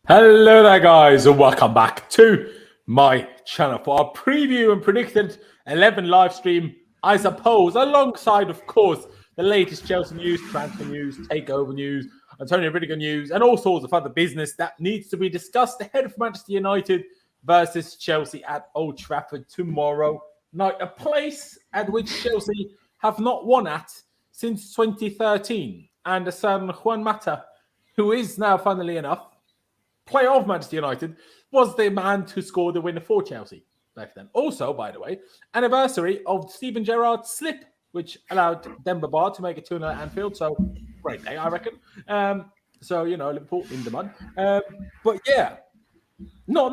Hello there, guys, and welcome back to my channel for our preview and predicted 11 live stream, I suppose, alongside, of course, the latest Chelsea news, transfer news, takeover news, Antonio Rudiger news, and all sorts of other business that needs to be discussed ahead of Manchester United versus Chelsea at Old Trafford tomorrow night, a place at which Chelsea have not won at since 2013, and a certain Juan Mata, who is now, funnily enough, player of Manchester United, was the man to score the winner for Chelsea back then. Also, by the way, anniversary of Steven Gerrard's slip, which allowed Demba Ba to make a 2-0 at Anfield. So, great day, I reckon. Liverpool in the mud. But yeah, not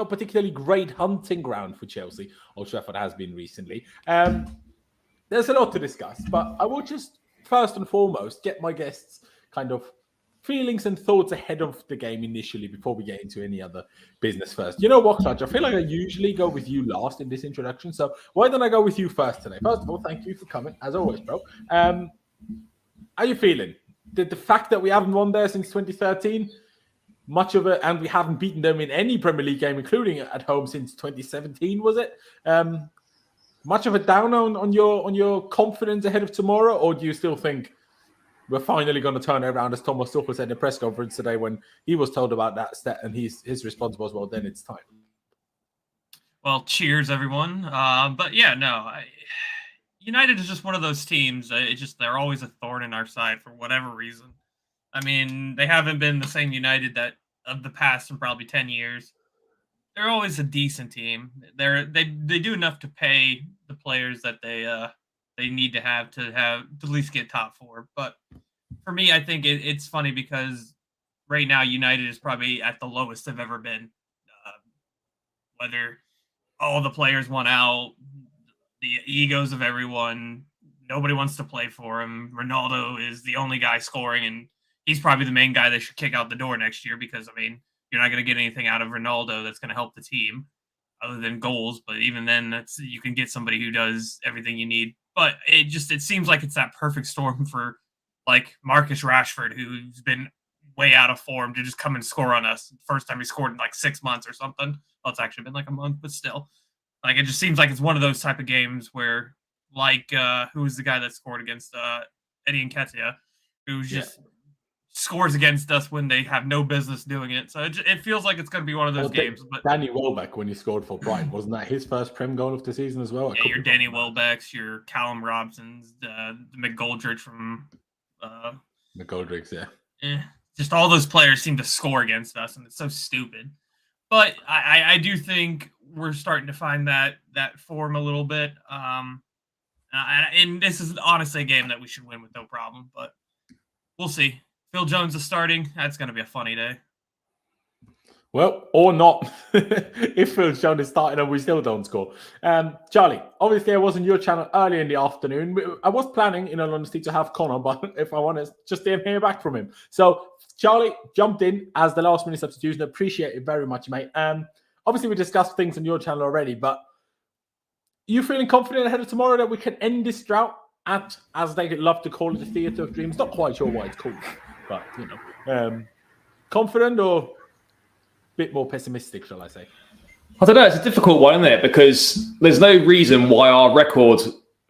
particularly great hunting ground for Chelsea. Old Trafford has been recently. There's a lot to discuss, but I will just first and foremost get my guests kind of feelings and thoughts ahead of the game initially before we get into any other business first. You know what, Clutch? I feel like I usually go with you last in this introduction, so why don't I go with you first today? First of all, thank you for coming, as always, bro. How are you feeling? Did the fact that we haven't won there since 2013, much of it, and we haven't beaten them in any Premier League game, including at home since 2017, was it? Much of a down on your confidence ahead of tomorrow, or do you still think we're finally going to turn it around, as Thomas Tuchel said in the press conference today when he was told about that stat, and his response was, well, then it's time. Well, cheers, everyone. United is just one of those teams. They're always a thorn in our side for whatever reason. I mean, they haven't been the same United that of the past in probably 10 years. They're always a decent team. They do enough to pay the players that they need to have to at least get top four. But for me, I think it's funny because right now United is probably at the lowest they've ever been. Whether all the players want out, the egos of everyone, nobody wants to play for him. Ronaldo is the only guy scoring, and he's probably the main guy they should kick out the door next year because, I mean, you're not going to get anything out of Ronaldo that's going to help the team other than goals. But even then, you can get somebody who does everything you need. But it seems like it's that perfect storm for like Marcus Rashford, who's been way out of form, to just come and score on us. First time he scored in like 6 months or something. Well, it's actually been like a month, but still. Like, it just seems like it's one of those type of games where, like, who was the guy that scored against Eddie Nketiah, who just scores against us when they have no business doing it. So it feels like it's going to be one of those games. But Danny Welbeck, when he scored for Brighton, wasn't that his first Prem goal of the season as well? Yeah, your Danny Welbecks, your Callum Robsons, the McGoldrick from McGoldricks, yeah. Just all those players seem to score against us, and it's so stupid. But I do think we're starting to find that form a little bit. And this is honestly a game that we should win with no problem, but we'll see. Phil Jones is starting. That's going to be a funny day. Well, or not. If Phil Jones is starting and we still don't score. Charlie, obviously I was on your channel early in the afternoon. I was planning, in all honesty, to have Connor, but if I want to, just didn't hear back from him. So Charlie jumped in as the last minute substitution. Appreciate it very much, mate. Obviously we discussed things on your channel already, but you feeling confident ahead of tomorrow that we can end this drought at, as they love to call it, the Theatre of Dreams? Not quite sure why it's called, but, you know. Confident or bit more pessimistic, shall I say? I don't know. It's a difficult one, isn't it? Because there's no reason why our record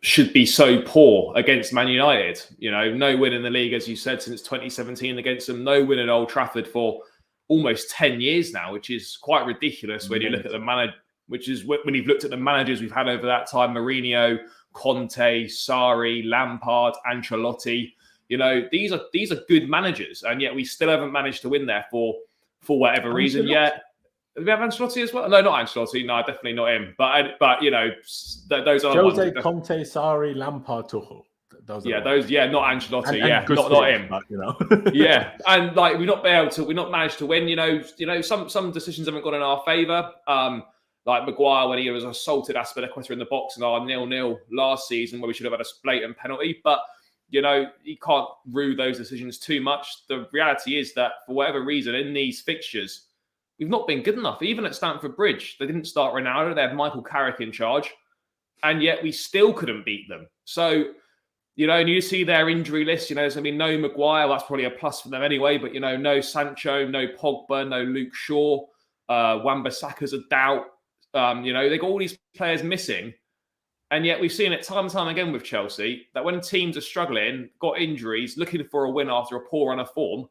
should be so poor against Man United. You know, no win in the league, as you said, since 2017 against them. No win at Old Trafford for almost 10 years now, which is quite ridiculous when you look at the manager. Which is when you've looked at the managers we've had over that time: Mourinho, Conte, Sarri, Lampard, Ancelotti. You know, these are good managers, and yet we still haven't managed to win there for whatever reason yet. Do we have Ancelotti as well? No, not Ancelotti. No, definitely not him. But you know, those are Jose, Conte, Sarri, Lampard, Tuchel. Not Ancelotti. Not him. But, you know, yeah, and like we've not managed to win. You know, some decisions haven't gone in our favour. Like Maguire when he was assaulted Azpilicueta in the box in our 0-0 last season, where we should have had a blatant penalty. But you know, you can't rue those decisions too much. The reality is that for whatever reason in these fixtures, we've not been good enough. Even at Stamford Bridge, they didn't start Ronaldo. They had Michael Carrick in charge, and yet we still couldn't beat them. So And you see their injury list, there's going to be no Maguire. That's probably a plus for them anyway. But, no Sancho, no Pogba, no Luke Shaw. Wan-Bissaka's a doubt. They've got all these players missing. And yet we've seen it time and time again with Chelsea that when teams are struggling, got injuries, looking for a win after a poor run of form,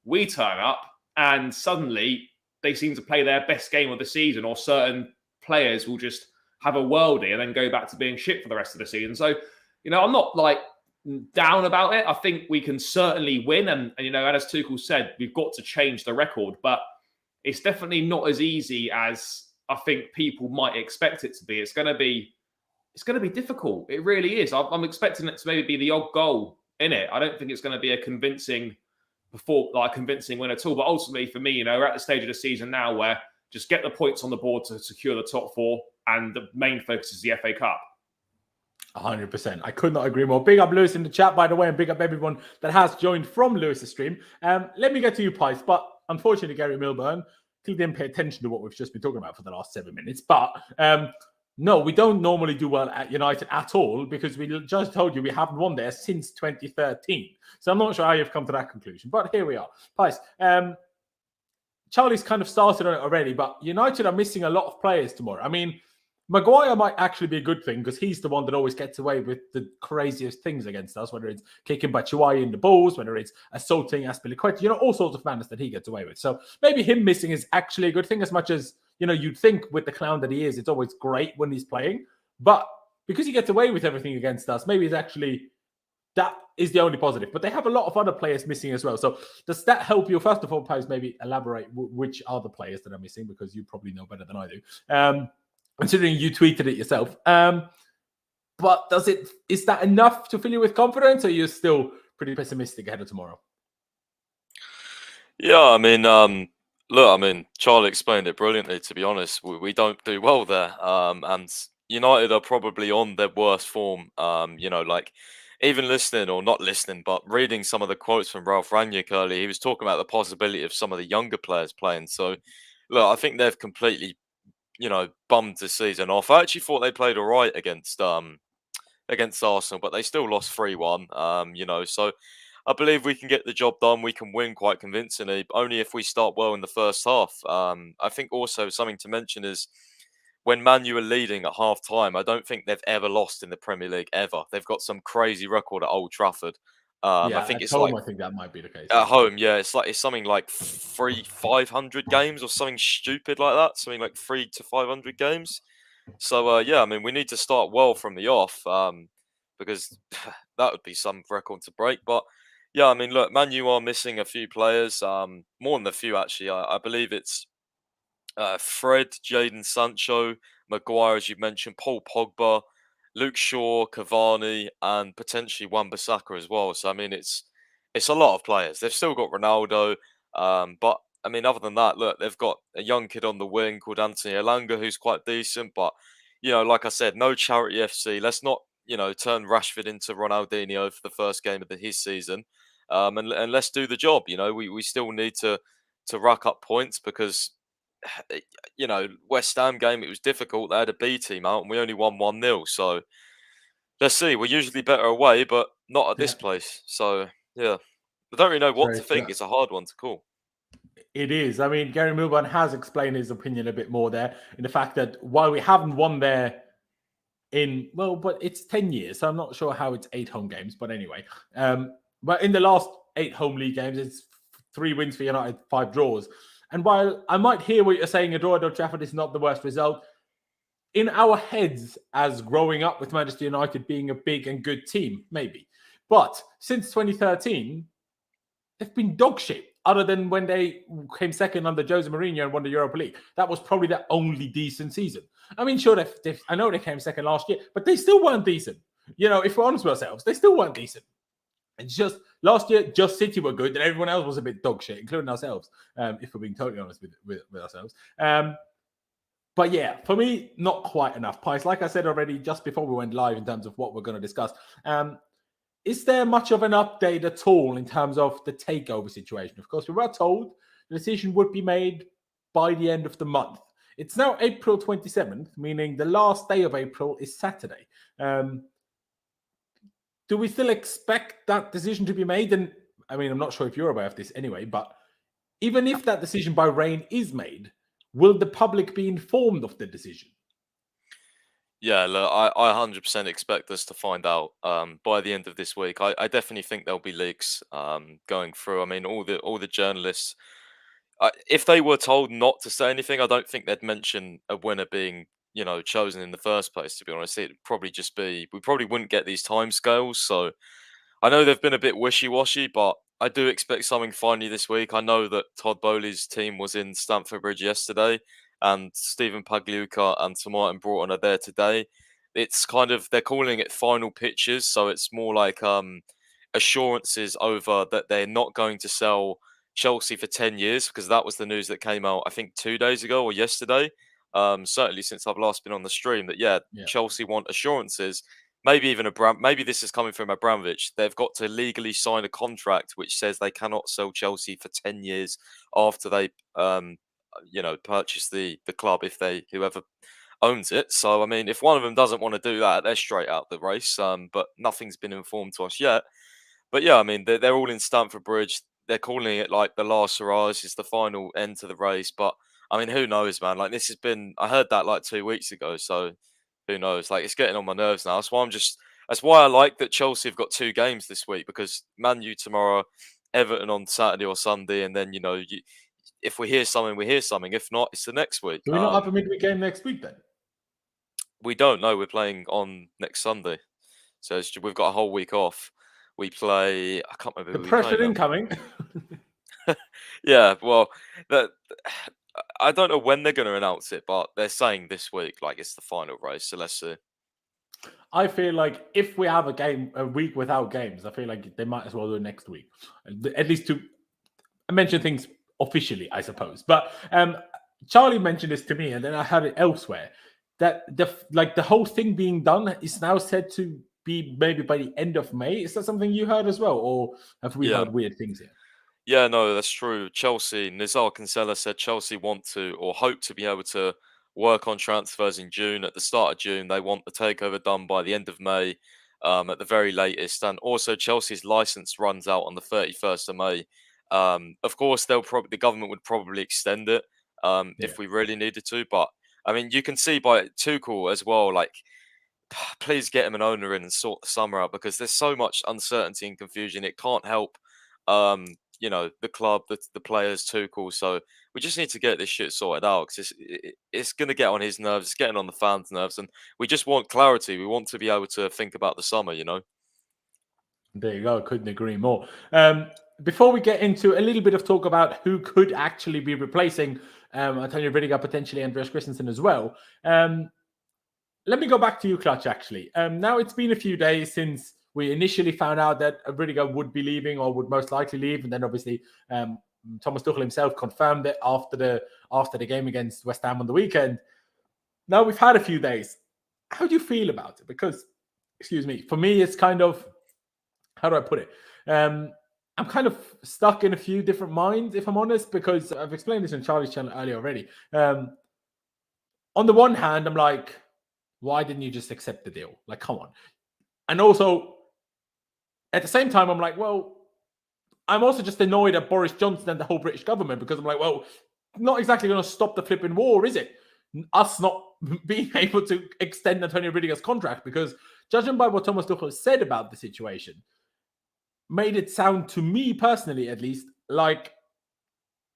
we turn up and suddenly they seem to play their best game of the season, or certain players will just have a worldie and then go back to being shit for the rest of the season. So, I'm not down about it. I think we can certainly win. And as Tuchel said, we've got to change the record, but it's definitely not as easy as I think people might expect it to be. It's going to be difficult. It really is. I'm expecting it to maybe be the odd goal in it. I don't think it's going to be a convincing win at all. But ultimately, for me, we're at the stage of the season now where just get the points on the board to secure the top four, and the main focus is the FA Cup. 100%. I could not agree more. Big up Lewis in the chat, by the way, and big up everyone that has joined from Lewis's stream. Let me get to you, Pice, but unfortunately, Gary Milburn, he didn't pay attention to what we've just been talking about for the last 7 minutes. But no, we don't normally do well at United at all, because we just told you we haven't won there since 2013. So I'm not sure how you've come to that conclusion, but here we are. Pice, Charlie's kind of started on it already, but United are missing a lot of players tomorrow. I mean, Maguire might actually be a good thing because he's the one that always gets away with the craziest things against us, whether it's kicking Batshuayi in the balls, whether it's assaulting Azpilicueta, all sorts of madness that he gets away with. So maybe him missing is actually a good thing, as much as, you'd think with the clown that he is, it's always great when he's playing. But because he gets away with everything against us, maybe it's actually, that is the only positive. But they have a lot of other players missing as well. So does that help you? First of all, Pies, maybe elaborate which are the players that are missing, because you probably know better than I do. Considering you tweeted it yourself. But is that enough to fill you with confidence, or are you still pretty pessimistic ahead of tomorrow? Yeah, I mean, Charlie explained it brilliantly, to be honest. We don't do well there. And United are probably on their worst form. Even listening, or not listening, but reading some of the quotes from Ralf Rangnick earlier, he was talking about the possibility of some of the younger players playing. So, look, I think they've completely bummed the season off. I actually thought they played all right against Arsenal, but they still lost 3-1. So I believe we can get the job done. We can win quite convincingly, only if we start well in the first half. I think also something to mention is when Man U are leading at half time, I don't think they've ever lost in the Premier League ever. They've got some crazy record at Old Trafford. I think it's home, I think that might be the case. At home, yeah, it's something like 500 games or something stupid like that. Something like 300 to 500 games. So I mean, we need to start well from the off, because that would be some record to break. But yeah, I mean, look, Man U are missing a few players, more than a few actually. I believe it's Fred, Jadon Sancho, Maguire, as you mentioned, Paul Pogba, Luke Shaw, Cavani, and potentially Wan-Bissaka as well. So I mean, it's a lot of players. They've still got Ronaldo, but I mean, other than that, look, they've got a young kid on the wing called Anthony Elanga who's quite decent. But like I said, no charity FC. Let's not turn Rashford into Ronaldinho for the first game of his season, and let's do the job. We still need to rack up points, because West Ham game, it was difficult. They had a B team out and we only won 1-0. So let's see. We're usually better away, but not at this place. So yeah, I don't really know what to think. It's a hard one to call. It is. I mean, Gary Milburn has explained his opinion a bit more there, in the fact that while we haven't won there but it's 10 years, so I'm not sure how it's 8 home games. But anyway, but in the last 8 home league games, it's 3 wins for United, 5 draws. And while I might hear what you're saying, a draw at Old Trafford is not the worst result, in our heads as growing up with Manchester United being a big and good team, maybe. But since 2013, they've been dog shit, other than when they came second under Jose Mourinho and won the Europa League. That was probably their only decent season. I mean, sure, I know they came second last year, but they still weren't decent. If we're honest with ourselves, they still weren't decent. It's just last year, just City were good, and everyone else was a bit dog shit, including ourselves, if we're being totally honest with ourselves. But yeah, for me, not quite enough. Pies, like I said already, just before we went live in terms of what we're going to discuss, is there much of an update at all in terms of the takeover situation? Of course, we were told the decision would be made by the end of the month. It's now April 27th, meaning the last day of April is Saturday. do we still expect that decision to be made? And I mean, I'm not sure if you're aware of this anyway, but even if that decision by Rain is made, will the public be informed of the decision? Yeah, look, I 100% expect us to find out by the end of this week. I definitely think there'll be leaks going through. I mean, all the journalists, if they were told not to say anything, I don't think they'd mention a winner being, chosen in the first place. To be honest, it'd probably just be we probably wouldn't get these timescales. So I know they've been a bit wishy-washy, but I do expect something finally this week. I know that Todd Bowley's team was in Stamford Bridge yesterday, and Stephen Pagliuca and Sir Martin Broughton are there today. It's kind of they're calling it final pitches, so it's more like assurances over that they're not going to sell Chelsea for 10 years, because that was the news that came out, I think, 2 days ago or yesterday. Certainly since I've last been on the stream, that Yeah. Chelsea want assurances. Maybe even maybe this is coming from Abramovich. They've got to legally sign a contract which says they cannot sell Chelsea for 10 years after they, purchase the club, if whoever owns it. So I mean, if one of them doesn't want to do that, they're straight out the race. But nothing's been informed to us yet. But yeah, I mean, they're all in Stamford Bridge. They're calling it like the last hurrah. This is the final end to the race. But I mean, who knows, man? Like, this has been. I heard that like 2 weeks ago. So who knows? Like, it's getting on my nerves now. That's why I like that Chelsea have got 2 games this week, because Man U tomorrow, Everton on Saturday or Sunday, and then if we hear something, we hear something. If not, it's the next week. Do we not have a midweek game next week then? We don't know. We're playing on next Sunday, so we've got a whole week off. We play. I can't remember. The pressure incoming. Yeah, well, I don't know when they're going to announce it, but they're saying this week, like it's the final race. So let's see. I feel like if we have a week without games, I feel like they might as well do it next week, at least to mention things officially, I suppose. But Charlie mentioned this to me, and then I heard it elsewhere, that the whole thing being done is now said to be maybe by the end of May. Is that something you heard as well, or have we heard weird things here? Yeah, no, that's true. Chelsea, Nizar Kinsella said Chelsea want to or hope to be able to work on transfers in June. At the start of June, they want the takeover done by the end of May, at the very latest. And also, Chelsea's license runs out on the 31st of May. Of course, the government would probably extend it if we really needed to. But I mean, you can see by Tuchel as well, like, please get him an owner in and sort the summer out, because there's so much uncertainty and confusion. It can't help, the club, the players, Tuchel. So we just need to get this shit sorted out, because it's going to get on his nerves. It's getting on the fans' nerves, and we just want clarity. We want to be able to think about the summer, There you go. Couldn't agree more. Before we get into a little bit of talk about who could actually be replacing Antonio Rudiger, potentially Andreas Christensen as well, let me go back to you, Clutch, actually. Now it's been a few days since we initially found out that Rudiger would be leaving, or would most likely leave, and then obviously Thomas Tuchel himself confirmed it after the game against West Ham on the weekend. Now we've had a few days. How do you feel about it? Because, excuse me, for me, it's kind of, how do I put it? I'm kind of stuck in a few different minds, if I'm honest, because I've explained this on Charlie's channel earlier already. On the one hand, I'm like, why didn't you just accept the deal? Like, come on. And also, at the same time, I'm like, well, I'm also just annoyed at Boris Johnson and the whole British government, because I'm like, well, not exactly going to stop the flipping war, is it? Us not being able to extend Antonio Rudiger's contract, because judging by what Thomas Tuchel said about the situation, made it sound, to me personally at least, like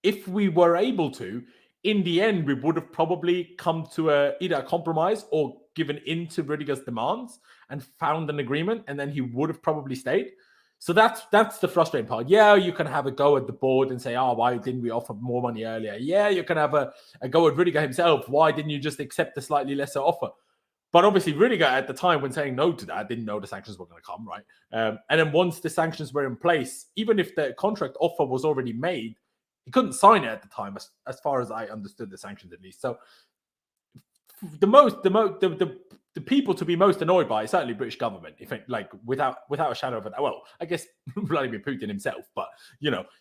if we were able to, in the end, we would have probably come to either a compromise or given in to Rudiger's demands and found an agreement, and then he would have probably stayed. So that's the frustrating part. Yeah, you can have a go at the board and say, oh, why didn't we offer more money earlier? Yeah, you can have a go at Rudiger himself. Why didn't you just accept a slightly lesser offer? But obviously, Rudiger at the time, when saying no to that, didn't know the sanctions were going to come, right? And then once the sanctions were in place, even if the contract offer was already made, he couldn't sign it at the time, as far as I understood the sanctions at least. So the people to be most annoyed by is certainly British government, if it, like without a shadow of a doubt. Well, I guess Vladimir Putin himself, but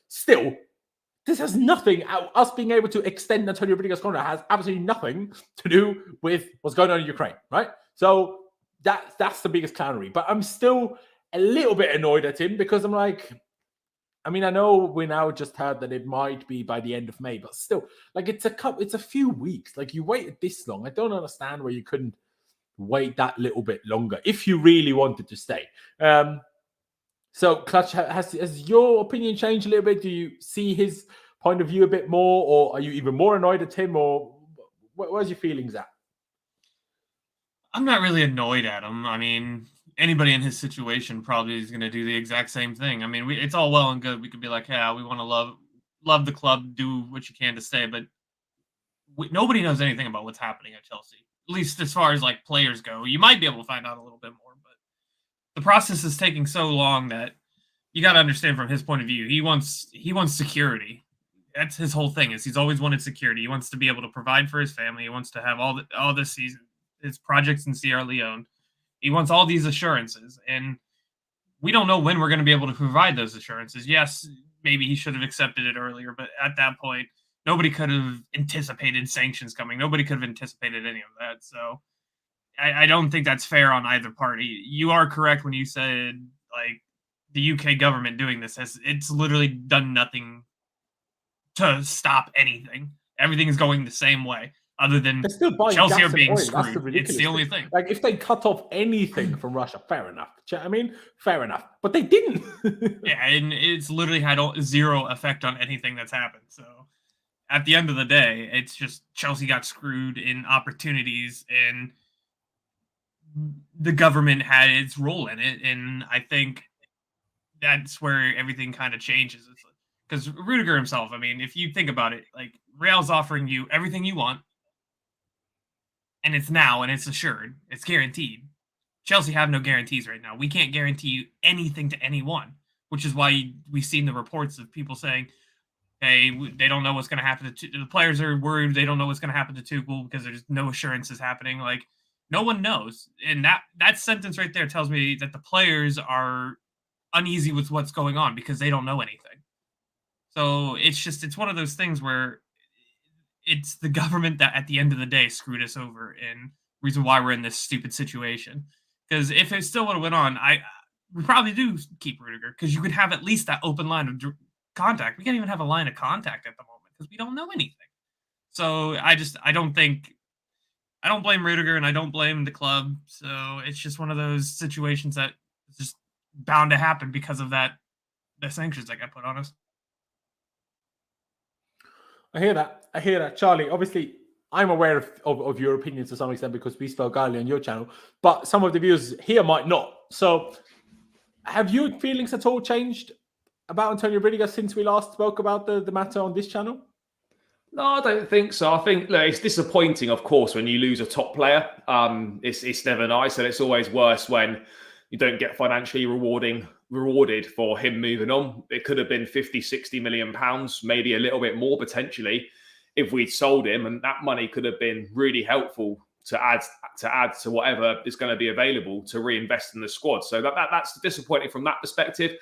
still, this has nothing. Us being able to extend Antonio Rudiger's contract has absolutely nothing to do with what's going on in Ukraine, right? So that's the biggest clownery. But I'm still a little bit annoyed at him because I'm like, I mean, I know we now just heard that it might be by the end of May, but still, like it's a few weeks. Like you waited this long. I don't understand why you couldn't wait that little bit longer if you really wanted to stay. So, Clutch, has your opinion changed a little bit? Do you see his point of view a bit more, or are you even more annoyed at him, or where's your feelings at? I'm not really annoyed at him. I mean, anybody in his situation probably is going to do the exact same thing. I mean, it's all well and good. We could be like, yeah, we want to love the club, do what you can to stay, but nobody knows anything about what's happening at Chelsea. At least as far as like players go, you might be able to find out a little bit more, but the process is taking so long that you got to understand from his point of view. He wants security. That's his whole thing. Is he's always wanted security. He wants to be able to provide for his family. He wants to have all this season, his projects in Sierra Leone. He wants all these assurances, and we don't know when we're going to be able to provide those assurances. Yes, maybe he should have accepted it earlier, but at that point, nobody could have anticipated sanctions coming. Nobody could have anticipated any of that. So I don't think that's fair on either party. You are correct when you said, like, the UK government doing this it's literally done nothing to stop anything. Everything is going the same way, other than Chelsea are being screwed. It's the only thing. Like, if they cut off anything from Russia, fair enough. I mean, fair enough. But they didn't. Yeah, and it's literally had zero effect on anything that's happened. So at the end of the day, it's just Chelsea got screwed in opportunities, and the government had its role in it. And I think that's where everything kind of changes. Because Rudiger himself, I mean, if you think about it, like, Real's offering you everything you want, and it's now, and it's assured, it's guaranteed. Chelsea have no guarantees right now. We can't guarantee you anything to anyone, which is why we've seen the reports of people saying, hey, they don't know what's going to happen to the players are worried. They don't know what's going to happen to Tuchel because there's no assurances happening. Like, no one knows. And that sentence right there tells me that the players are uneasy with what's going on because they don't know anything. So it's one of those things where it's the government that at the end of the day screwed us over, and reason why we're in this stupid situation. Because if it still would have went on, we probably do keep Rudiger, because you could have at least that open line of contact. We can't even have a line of contact at the moment because we don't know anything. So I don't blame Rudiger, and I don't blame the club. So it's just one of those situations that is just bound to happen because of the sanctions that got put on us. I hear that. Charlie, obviously, I'm aware of your opinions to some extent because we spoke earlier on your channel, but some of the viewers here might not. So have your feelings at all changed about Antonio Rudiger since we last spoke about the matter on this channel? No, I don't think so. I think, look, it's disappointing, of course, when you lose a top player. It's never nice, and it's always worse when you don't get financially rewarded for him moving on. It could have been 50, 60 million pounds, maybe a little bit more potentially, if we'd sold him, and that money could have been really helpful to add to whatever is going to be available to reinvest in the squad. So that's disappointing from that perspective.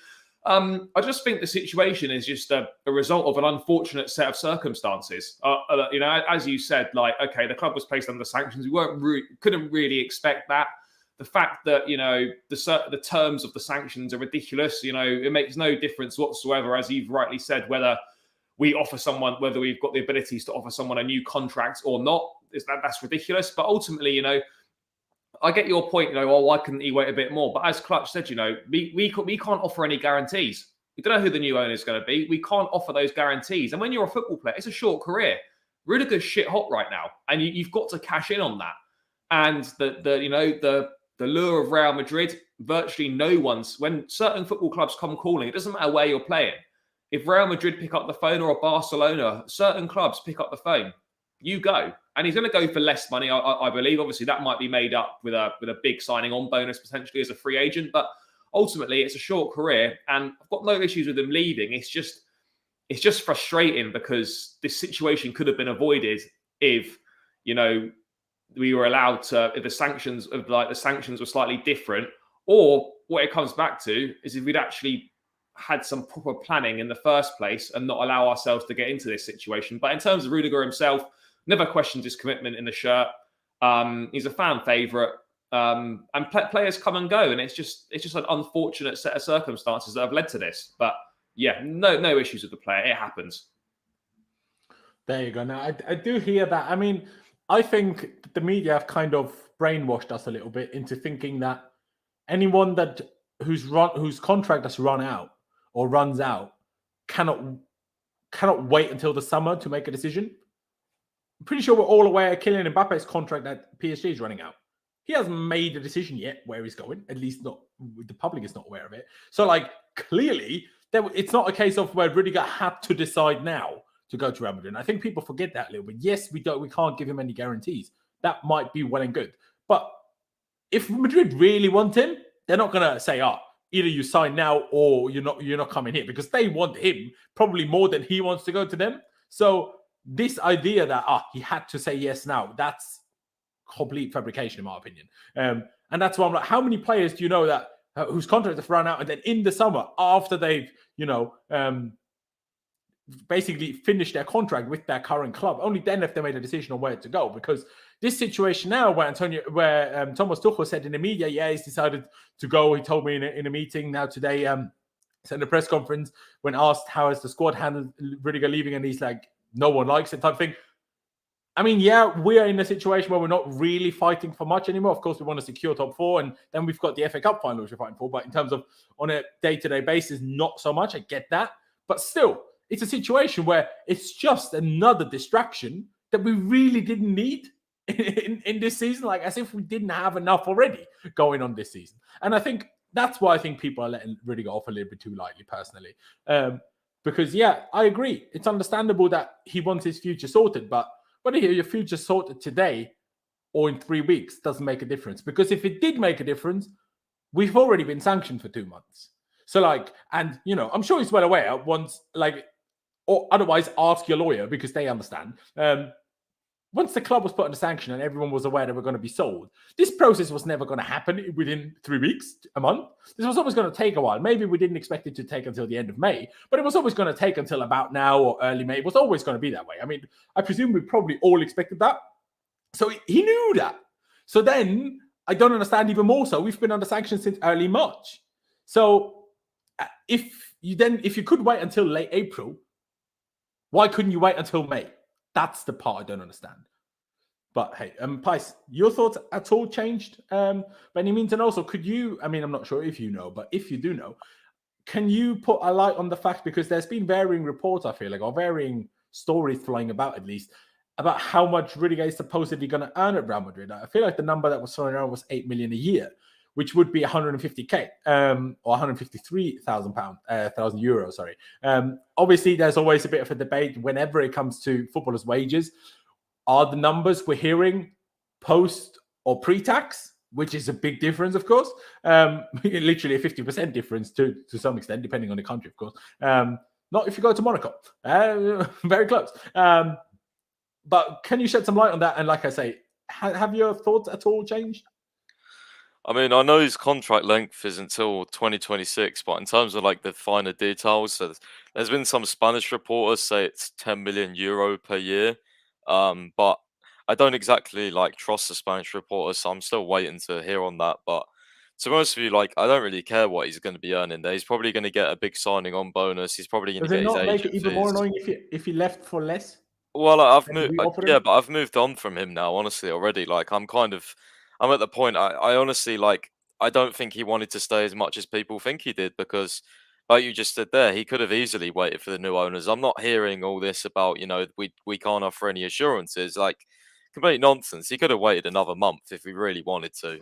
I just think the situation is just a result of an unfortunate set of circumstances. As you said, like, okay, the club was placed under sanctions. We couldn't really expect that. The fact that, the terms of the sanctions are ridiculous, it makes no difference whatsoever, as you've rightly said, whether we've got the abilities to offer someone a new contract or not. That's ridiculous. But ultimately, I get your point, why couldn't he wait a bit more? But as Clutch said, we can't offer any guarantees. We don't know who the new owner is going to be. We can't offer those guarantees. And when you're a football player, it's a short career. Rudiger's shit hot right now, and you've got to cash in on that. And the lure of Real Madrid, virtually no one's, when certain football clubs come calling, it doesn't matter where you're playing. If Real Madrid pick up the phone, or Barcelona, certain clubs pick up the phone, you go. And he's going to go for less money, I believe. Obviously, that might be made up with a big signing on bonus potentially as a free agent. But ultimately, it's a short career, and I've got no issues with him leaving. It's just frustrating because this situation could have been avoided if, we were allowed to, if the sanctions were slightly different, or what it comes back to is if we'd actually had some proper planning in the first place and not allow ourselves to get into this situation. But in terms of Rudiger himself, never questioned his commitment in the shirt. He's a fan favourite. And players come and go, and it's just an unfortunate set of circumstances that have led to this. But yeah, no issues with the player. It happens. There you go. Now I do hear that. I mean, I think the media have kind of brainwashed us a little bit into thinking that anyone whose contract has run out or runs out cannot wait until the summer to make a decision. I'm pretty sure we're all aware Kylian Mbappe's contract at PSG is running out. He hasn't made a decision yet where he's going. At least not the public is not aware of it. So, like, clearly, it's not a case of where Rudiger had to decide now to go to Real Madrid. I think people forget that a little bit. Yes, we can't give him any guarantees. That might be well and good. But if Madrid really want him, they're not going to say, either you sign now or you're not coming here, because they want him probably more than he wants to go to them. So this idea that he had to say yes now, that's complete fabrication in my opinion. And that's why I'm like, how many players do you know that whose contracts have run out, and then in the summer after they've basically finished their contract with their current club, only then have they made a decision on where to go? Because this situation now where Thomas Tuchel said in the media, he's decided to go. He told me in a meeting now today, in a press conference, when asked how has the squad handled Rudiger leaving, and he's like, no one likes it type thing. I mean, we are in a situation where we're not really fighting for much anymore. Of course, we want to secure top 4, and then we've got the FA Cup final which we're fighting for. But in terms of on a day-to-day basis, not so much. I get that. But still, it's a situation where it's just another distraction that we really didn't need in this season, like as if we didn't have enough already going on this season. And I think that's why I think people are letting Rudiger off a little bit too lightly, personally. Because, I agree. It's understandable that he wants his future sorted, but whether your future sorted today or in 3 weeks doesn't make a difference. Because if it did make a difference, we've already been sanctioned for 2 months. So, I'm sure he's well aware once, or otherwise ask your lawyer because they understand. Once the club was put under sanction and everyone was aware they were going to be sold, this process was never going to happen within 3 weeks, a month. This was always going to take a while. Maybe we didn't expect it to take until the end of May, but it was always going to take until about now or early May. It was always going to be that way. I mean, I presume we probably all expected that. So he knew that. So then I don't understand even more so. We've been under sanctions since early March. So if you could wait until late April, why couldn't you wait until May? That's the part I don't understand. But hey, Pice, your thoughts at all changed by any means? And also, could you, I mean, I'm not sure if you know, but if you do know, can you put a light on the fact, because there's been varying reports, I feel like, or varying stories flying about at least, about how much Rudiger is supposedly going to earn at Real Madrid. I feel like the number that was thrown around was 8 million a year, which would be 150k or 153,000 euros. Sorry. Obviously, there's always a bit of a debate whenever it comes to footballers' wages. Are the numbers we're hearing post or pre-tax, which is a big difference, of course. Literally a 50% difference to some extent, depending on the country, of course. Not if you go to Monaco. Very close. But can you shed some light on that? And like I say, have your thoughts at all changed? I mean, I know his contract length is until 2026, but in terms of the finer details, so there's been some Spanish reporters say it's 10 million euro per year. But I don't exactly trust the Spanish reporters, so I'm still waiting to hear on that. But to be honest with you, I don't really care what he's going to be earning there. He's probably going to get a big signing on bonus. He's probably going to get his agent fees. Does it not make it even more annoying if he left for less? Well, I've moved, but I've moved on from him now. Honestly, already, I'm at the point. I honestly I don't think he wanted to stay as much as people think he did, because, like you just said there, he could have easily waited for the new owners. I'm not hearing all this about we can't offer any assurances. Complete nonsense. He could have waited another month if he really wanted to.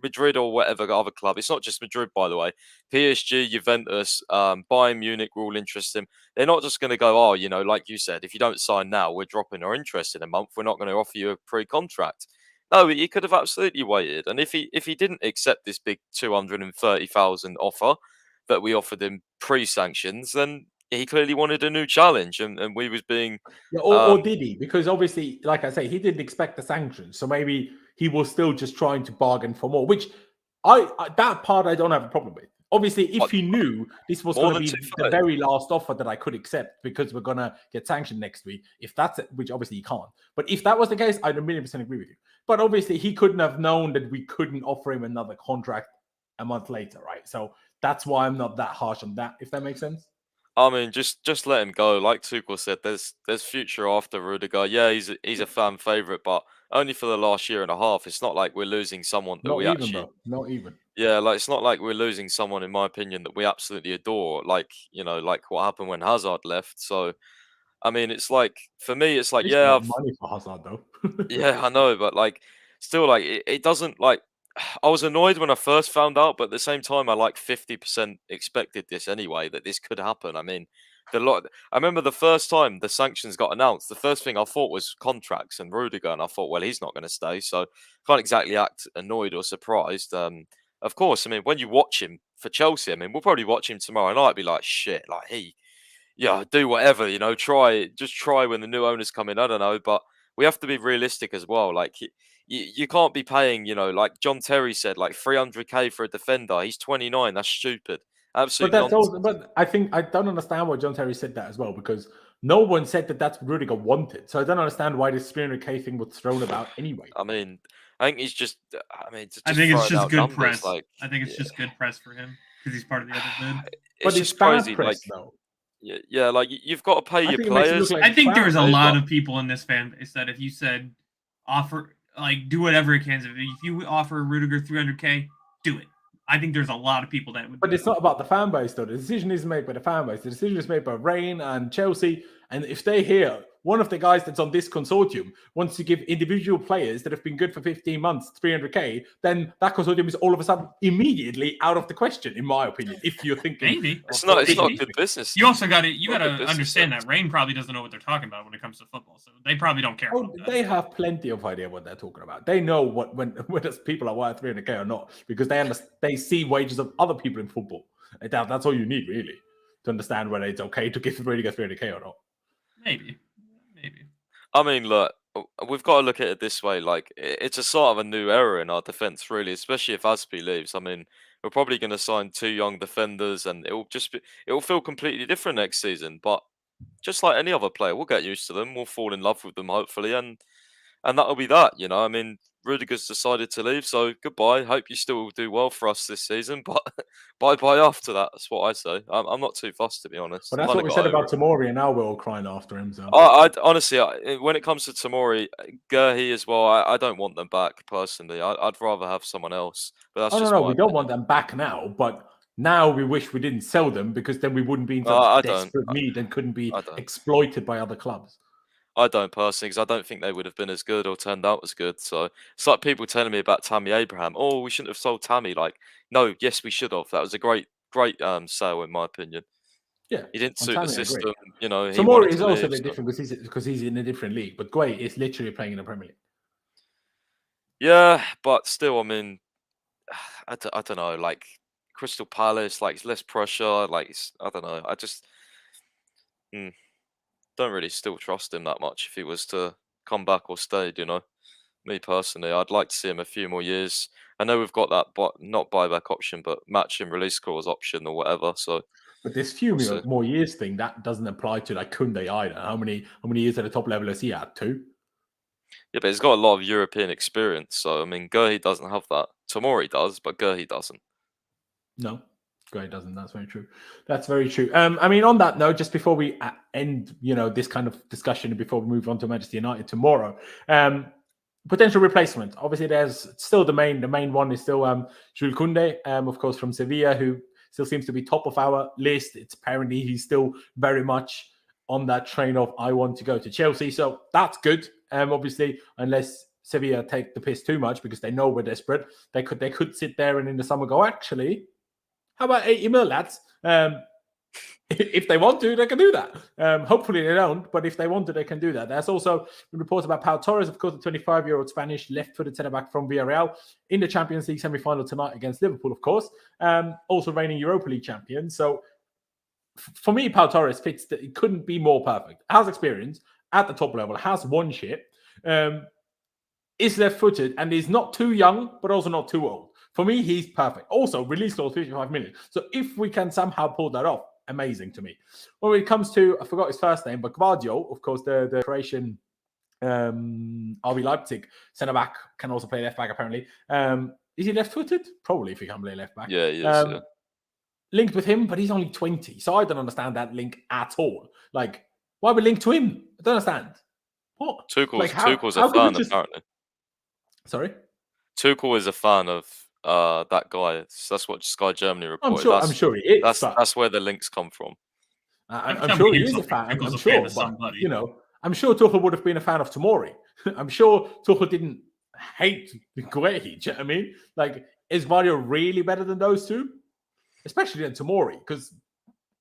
Madrid or whatever other club. It's not just Madrid, by the way. PSG, Juventus, Bayern Munich were all interested in him. They're not just going to go, like you said, if you don't sign now, we're dropping our interest in a month. We're not going to offer you a pre-contract. No, he could have absolutely waited. And if he didn't accept this big 230,000 offer that we offered him pre-sanctions, then he clearly wanted a new challenge, and we was being... or did he? Because obviously, like I say, he didn't expect the sanctions. So maybe he was still just trying to bargain for more, which that part I don't have a problem with. Obviously, if What, he knew this was more going to than be the 230? very last offer that I could accept because we're going to get sanctioned next week, if that's it, which obviously he can't. But if that was the case, I'd 1,000,000% agree with you. But obviously, he couldn't have known that we couldn't offer him another contract a month later, right? So that's why I'm not that harsh on that, if that makes sense. I mean, just let him go. Like Tuchel said, there's future after Rudiger. Yeah, he's a fan favorite, but only for the last year and a half. It's not like we're losing someone that Not we even, actually. bro. Not even. Yeah, like it's not like we're losing someone, in my opinion, that we absolutely adore. Like like what happened when Hazard left. So I mean, it's like for me, it's like It's yeah, not money for Hazard, though. yeah, I know, but like still, like it doesn't like. I was annoyed when I first found out, but at the same time, I like 50% expected this anyway, that this could happen. I mean, I remember the first time the sanctions got announced, the first thing I thought was contracts and Rudiger, and I thought, well, he's not going to stay, so can't exactly act annoyed or surprised. Of course, I mean, when you watch him for Chelsea, I mean, we'll probably watch him tomorrow night, be like, shit, like yeah, do whatever, just try when the new owners come in. I don't know, but we have to be realistic as well. Like, you can't be paying, like John Terry said, like 300k for a defender. He's 29. That's stupid. But Absolute that's nonsense. also. But I think I don't understand why John Terry said that as well, because no one said that that's what Rudiger wanted. So I don't understand why this 300k thing was thrown about anyway. I mean, I think he's just. I mean, I think it's throwing just out good numbers, press. like, I think it's yeah, just good press for him because he's part of the other bid. But it's it's just bad crazy. press, Like, though. yeah, like you've got to pay I your think it makes it look players. like I think there's a Hey, lot but- of people in this fan base that if you said offer, like, do whatever it can, if you offer Rudiger 300k, do it. I think there's a lot of people that would. But it's not about the fan base, though. The decision isn't made by the fan base. The decision is made by Rain and Chelsea. And if they hear one of the guys that's on this consortium wants to give individual players that have been good for 15 months 300k, then that consortium is all of a sudden immediately out of the question, in my opinion. If you're thinking, Maybe It's not Maybe. good business. You also got to Not good business understand sense. that Rain probably doesn't know what they're talking about when it comes to football, so they probably don't care. Oh, about that. they have plenty of idea what they're talking about. They know whether people are worth 300k or not, because they see wages of other people in football. And that's all you need, really, to understand whether it's okay to give Rudiger 300k or not. Maybe. I mean, look, we've got to look at it this way. Like, it's a sort of a new era in our defense, really, especially if Azpi leaves. I mean, we're probably going to sign 2 young defenders, and it'll feel completely different next season. But just like any other player, we'll get used to them. We'll fall in love with them, hopefully, and that'll be that. I mean, Rudiger's decided to leave, so goodbye. Hope you still do well for us this season, but bye after that. That's what I say. I'm not too fussed, to be honest. But I've that's what kinda we got said over about it. Tomori, and now we're all crying after him. So I honestly, when it comes to Tomori, Gurhi as well, I don't want them back personally. I'd rather have someone else. But that's just no, my we don't opinion. want them back now, but now we wish we didn't sell them, because then we wouldn't be in No, such I don't. desperate need and couldn't be I don't. exploited by other clubs. I don't personally, because I don't think they would have been as good or turned out as good. So it's like people telling me about Tammy Abraham. Oh, we shouldn't have sold Tammy. Like, no, yes, we should have. That was a great sale in my opinion. Yeah, He didn't on suit the Tammy, I agree. system. He Tomori wanted is to also a leave. bit So. different because he's in a different league. But Guay is literally playing in the Premier League. Yeah, but still, I mean, I don't know. Like Crystal Palace, like it's less pressure. Like I don't know. I just don't really still trust him that much if he was to come back or stay. Me personally, I'd like to see him a few more years. I know we've got that, but not buyback option, but match and release clause option or whatever. So, But this few we'll see. more years thing, that doesn't apply to like Kunde either. How many years at the top level has he had? 2? Yeah, but he's got a lot of European experience. So I mean, Gurhi doesn't have that. Tomori does, but Gurhi doesn't. No, Guy doesn't. That's very true. That's very true. I mean, on that note, just before we end, this kind of discussion, and before we move on to Manchester United tomorrow, potential replacement. Obviously, there's still the main one is still Jules Kunde, of course, from Sevilla, who still seems to be top of our list. It's apparently he's still very much on that train of I want to go to Chelsea. So that's good. Obviously, unless Sevilla take the piss too much because they know we're desperate, they could sit there and in the summer go, actually, how about 80 mil, lads? If they want to, they can do that. Hopefully they don't, but if they want to, they can do that. There's also been reports about Pau Torres, of course, the 25-year-old Spanish left-footed centre-back from Villarreal in the Champions League semi-final tonight against Liverpool, of course. Also reigning Europa League champion. So for me, Pau Torres fits. It couldn't be more perfect. Has experience at the top level, has won shit, is left-footed, and is not too young, but also not too old. For me, he's perfect. Also, release clause 55 million. So if we can somehow pull that off, amazing to me. When it comes to, I forgot his first name, but Gvardiol, of course, the Croatian RB Leipzig centre back, can also play left back apparently. Is he left footed? Probably, if he can play left back. Yeah, he is. Yeah. Linked with him, but he's only 20. So I don't understand that link at all. Like, why would link to him? I don't understand. What? Tuchel's a fan, apparently. Sorry? Tuchel is a fan of that guy. That's what Sky Germany reported. I'm sure he is. That's where the links come from. I'm sure he is a fan. I'm sure, but, you know, I'm sure Tuchel would have been a fan of Tomori. I'm sure Tuchel didn't hate Guehi. Do you know what I mean? Like, is Gvardiol really better than those two? Especially than Tomori, because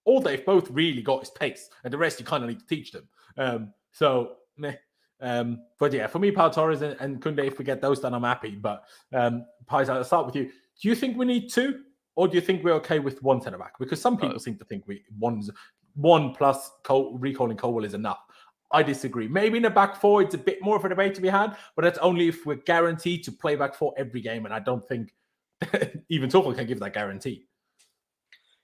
all they've both really got is pace, and the rest you kind of need to teach them. But yeah, for me, Pau Torres and Kunde, if we get those done, I'm happy. But Pais, I'll start with you. Do you think we need two, or do you think we're okay with one centre back? Because some people seem to think one plus recalling Colwell is enough. I disagree. Maybe in a back four, it's a bit more of a debate to be had, but that's only if we're guaranteed to play back four every game, and I don't think even Tuchel can give that guarantee.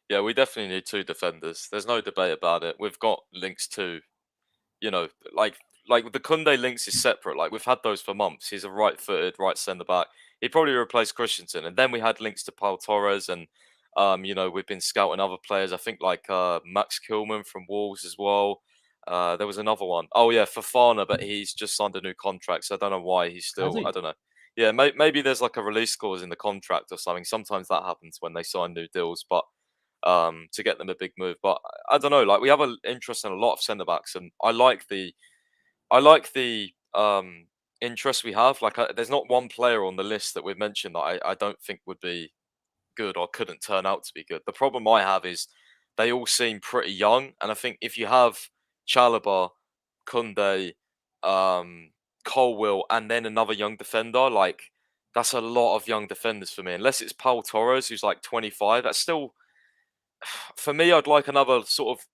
Yeah, we definitely need two defenders. There's no debate about it. We've got links to, you know, like the Kunde links is separate. Like, we've had those for months. He's a right-footed, right centre-back. He'd probably replace Christensen. And then we had links to Pau Torres and, you know, we've been scouting other players. I think like Max Kilman from Wolves as well. There was another one. Oh, yeah, Fofana, but he's just signed a new contract. So I don't know why he's still, I don't know. Yeah, maybe there's like a release clause in the contract or something. Sometimes that happens when they sign new deals, but to get them a big move. But I don't know, like, we have an interest in a lot of centre-backs, and I like the interest we have. Like, there's not one player on the list that we've mentioned that I don't think would be good or couldn't turn out to be good. The problem I have is they all seem pretty young, and I think if you have Chalobah, Kunde, Colwell, and then another young defender, like, that's a lot of young defenders for me. Unless it's Pau Torres, who's like 25, that's still, for me, I'd like another sort of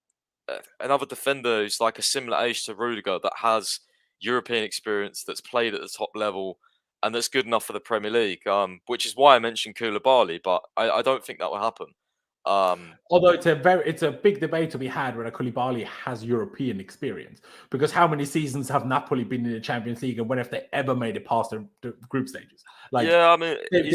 another defender who's like a similar age to Rudiger, that has European experience, that's played at the top level, and that's good enough for the Premier League. Which is why I mentioned Koulibaly, but I don't think that will happen. Although it's a big debate to be had whether Koulibaly has European experience, because how many seasons have Napoli been in the Champions League, and when have they ever made it past the group stages? Like, yeah, I mean, they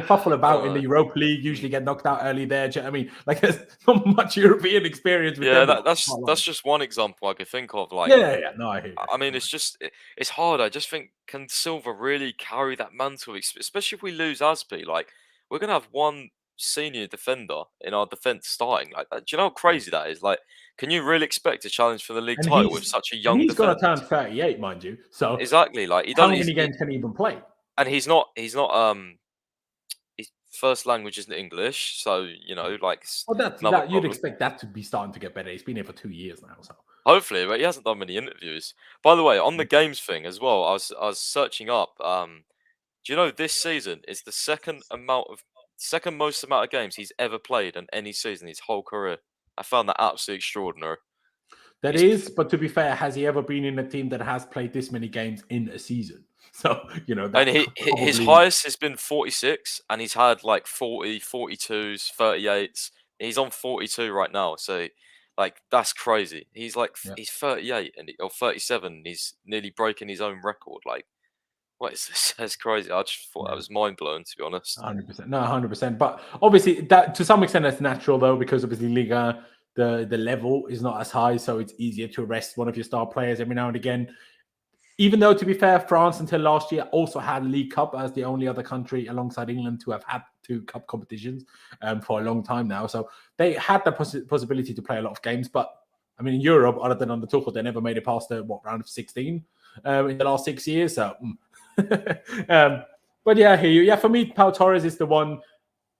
fuffle about in the Europa League, usually get knocked out early there. Do you know what I mean? Like, there's not much European experience. With them. That's just one example I could think of. Like, no, I hear you. I mean, it's hard. I just think, can Silva really carry that mantle, especially if we lose Azpi? Like, we're gonna have one senior defender in our defense starting. Like, do you know how crazy that is? Like, can you really expect a challenge for the league title with such a young defender? He's going to turn 38, mind you. So exactly, like, how many games can he even play? And he's not his first language isn't English, so, you know, like, well, you'd expect that to be starting to get better. He's been here for 2 years now, so hopefully, but he hasn't done many interviews. By the way, on the games thing as well, I was searching up. Do you know this season is the second most amount of games he's ever played in any season, his whole career? I found that absolutely extraordinary. But to be fair, has he ever been in a team that has played this many games in a season? So, you know, and his highest has been 46, and he's had like 40, 42s, 38s. He's on 42 right now. So, like, that's crazy. He's like, he's 38 or 37. He's nearly breaking his own record. Like, what is this? That's crazy. I just thought that was mind blowing, to be honest. 100%. No, 100%. But obviously, that to some extent that's natural, though, because obviously Liga, the level is not as high, so it's easier to rest one of your star players every now and again. Even though, to be fair, France until last year also had League Cup as the only other country alongside England to have had 2 cup competitions for a long time now. So they had the possibility to play a lot of games. But, I mean, in Europe, other than under Tuchel, they never made it past the round of 16 in the last 6 years. So, but yeah, I hear you. Yeah, for me, Pau Torres is the one.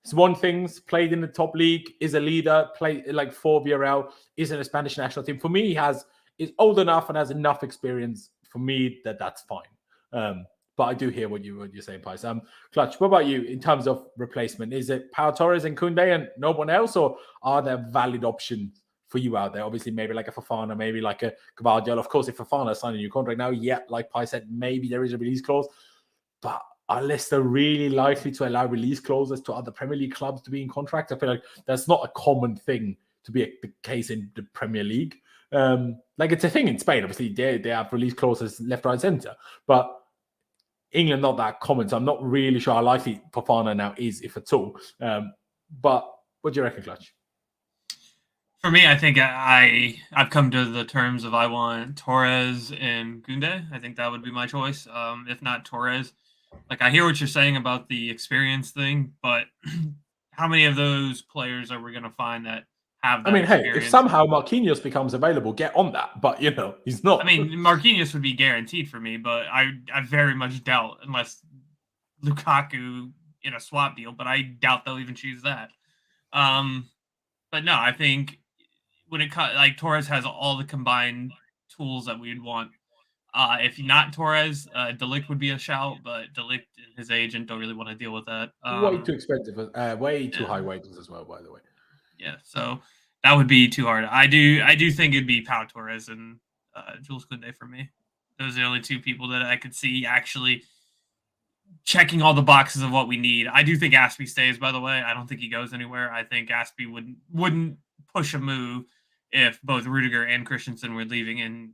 It's one thing's played in the top league, is a leader, played like for VRL, is in a Spanish national team. For me, is old enough and has enough experience. For me, that's fine. But I do hear what you're saying, Pais. Clutch, what about you in terms of replacement? Is it Pau Torres and Kunde and no one else, or are there valid options for you out there? Obviously, maybe like a Fofana, maybe like a Gvardiol. Of course, if Fofana is signing a new contract now, like Pais said, maybe there is a release clause. But unless they're really likely to allow release clauses to other Premier League clubs to be in contract. I feel like that's not a common thing to be the case in the Premier League. Like it's a thing in Spain. Obviously, they have release clauses left, right, centre. But England, not that common. So I'm not really sure how likely Fofana now is, if at all. But what do you reckon, Clutch? For me, I think I've come to the terms of I want Torres and Kunde. I think that would be my choice. If not Torres, like I hear what you're saying about the experience thing, but how many of those players are we going to find that have that experience? Hey, if somehow Marquinhos becomes available, get on that. But, he's not. I mean, Marquinhos would be guaranteed for me, but I very much doubt, unless Lukaku in a swap deal, but I doubt they'll even choose that. But no, I think when it like Torres has all the combined tools that we'd want. If not Torres, De Ligt would be a shout, but De Ligt and his agent don't really want to deal with that. Way too expensive, way too high wages as well, by the way. Yeah, so that would be too hard. I do think it'd be Pau Torres and Jules Kunde for me. Those are the only two people that I could see actually checking all the boxes of what we need. I do think Azpi stays, by the way. I don't think he goes anywhere. I think Azpi wouldn't push a move if both Rudiger and Christensen were leaving, and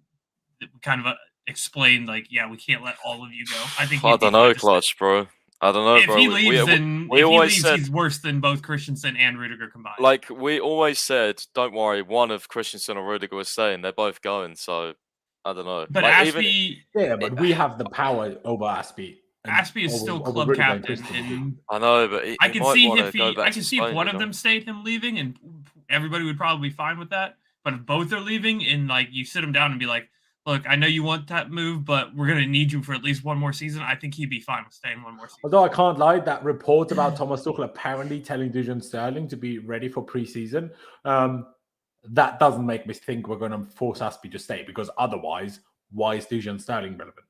kind of explained we can't let all of you go. I don't know, Clutch, bro. I don't know, if bro. He leaves, he's worse than both Christensen and Rudiger combined. Like we always said, don't worry. One of Christensen or Rudiger was saying they're both going. So I don't know. But Azpi, but we have the power over Azpi. Azpi is still club captain, and I know, but I can see if one of them stayed, him leaving, and everybody would probably be fine with that. But if both are leaving, and you sit him down and be like, "Look, I know you want that move, but we're going to need you for at least one more season," I think he'd be fine with staying one more season. Although I can't lie, that report about Thomas Tuchel apparently telling Dujan Sterling to be ready for pre-season, that doesn't make me think we're going to force Azpi to stay, because otherwise, why is Dujan Sterling relevant?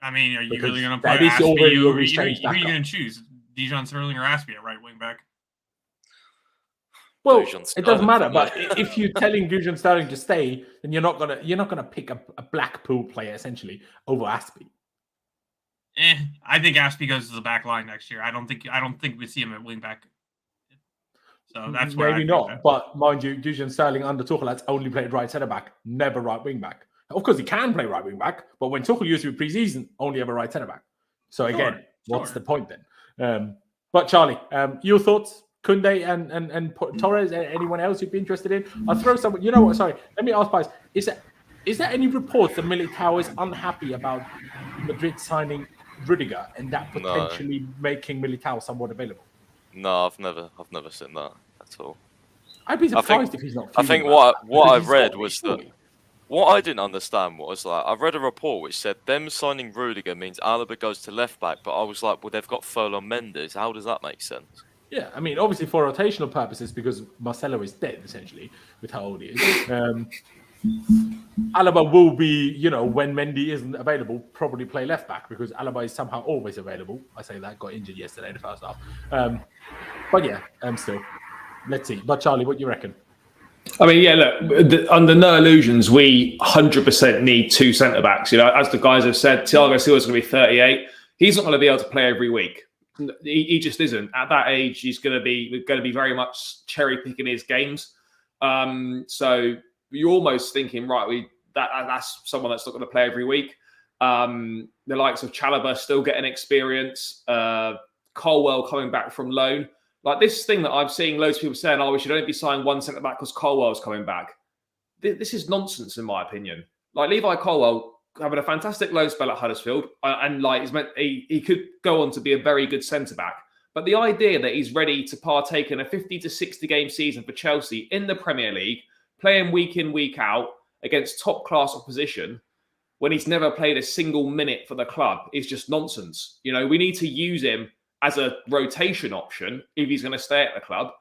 I mean, are you really going to put Azpi? Who are you going to choose? Dijon Sterling or Azpi at right wing back? Well, it doesn't matter. But if you're telling Dujan Sterling to stay, then you're not gonna pick a Blackpool player essentially over Azpi. I think Azpi goes to the back line next year. I don't think we see him at wing back. So that's where maybe not. But mind you, Dujan Sterling under Tuchel has only played right centre back, never right wing back. Of course, he can play right wing back, but when Tuchel used to be pre-season, only ever right centre back. So again, what's the point then? But Charlie, your thoughts? Kunde and Torres, anyone else you'd be interested in? I'll throw someone. You know what? Sorry, let me ask, guys. Is there any reports that Militao is unhappy about Madrid signing Rudiger and that potentially making Militao somewhat available? No, I've never seen that at all. I'd be surprised if he's not. I think what I read was that what I didn't understand was I've read a report which said them signing Rudiger means Alaba goes to left back, but I was like, well, they've got Ferland Mendes. How does that make sense? Yeah, I mean, obviously for rotational purposes, because Marcelo is dead, essentially, with how old he is. Alaba will be, when Mendy isn't available, probably play left back, because Alaba is somehow always available. I say that, got injured yesterday in the first half. But yeah, still. Let's see. But Charlie, what do you reckon? I mean, yeah, look, under no illusions, we 100% need two centre-backs. As the guys have said, Thiago Silva's going to be 38. He's not going to be able to play every week. He just isn't. At that age, he's going to be very much cherry picking his games. So you're almost thinking, right, that's someone that's not going to play every week. The likes of Chalobah still getting experience. Colwell coming back from loan. Like this thing that I'm seeing loads of people saying, we should only be signing one centre back because Colwell's coming back. This is nonsense, in my opinion. Like Levi Colwell having a fantastic loan spell at Huddersfield, and he could go on to be a very good centre back. But the idea that he's ready to partake in a 50 to 60 game season for Chelsea in the Premier League, playing week in, week out against top class opposition, when he's never played a single minute for the club, is just nonsense. We need to use him as a rotation option if he's going to stay at the club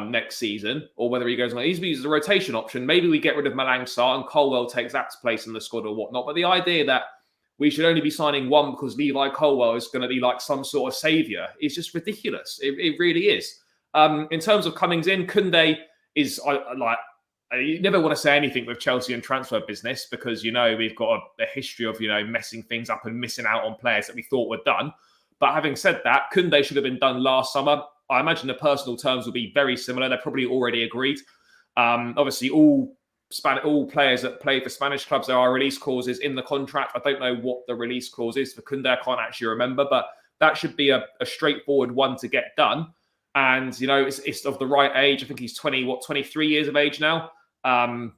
next season, or whether he goes on. He's used as a rotation option. Maybe we get rid of Malang Sarr and Colwell takes that place in the squad or whatnot. But the idea that we should only be signing one because Levi Colwell is going to be like some sort of saviour is just ridiculous. It really is. In terms of comings in, Kunde is you never want to say anything with Chelsea and transfer business because, we've got a history of, messing things up and missing out on players that we thought were done. But having said that, Kunde should have been done last summer. I imagine the personal terms will be very similar. They're probably already agreed. Obviously, all players that play for Spanish clubs, there are release clauses in the contract. I don't know what the release clause is for Kunde. I can't actually remember, but that should be a straightforward one to get done. And, it's of the right age. I think he's 23 years of age now. Can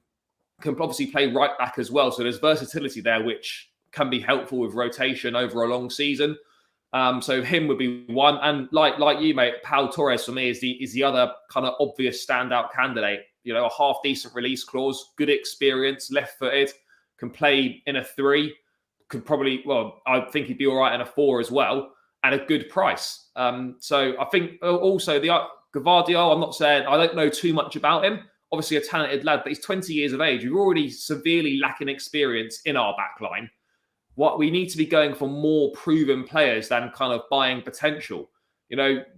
obviously play right back as well. So there's versatility there, which can be helpful with rotation over a long season. So him would be one. And like you, mate, Pau Torres for me is the other kind of obvious standout candidate. A half decent release clause, good experience, left-footed, can play in a 3, I think he'd be all right in a 4 as well, and a good price. So I think also the Gvardiol, I'm not saying, I don't know too much about him. Obviously a talented lad, but he's 20 years of age. We're already severely lacking experience in our back line. What we need to be going for more proven players than kind of buying potential.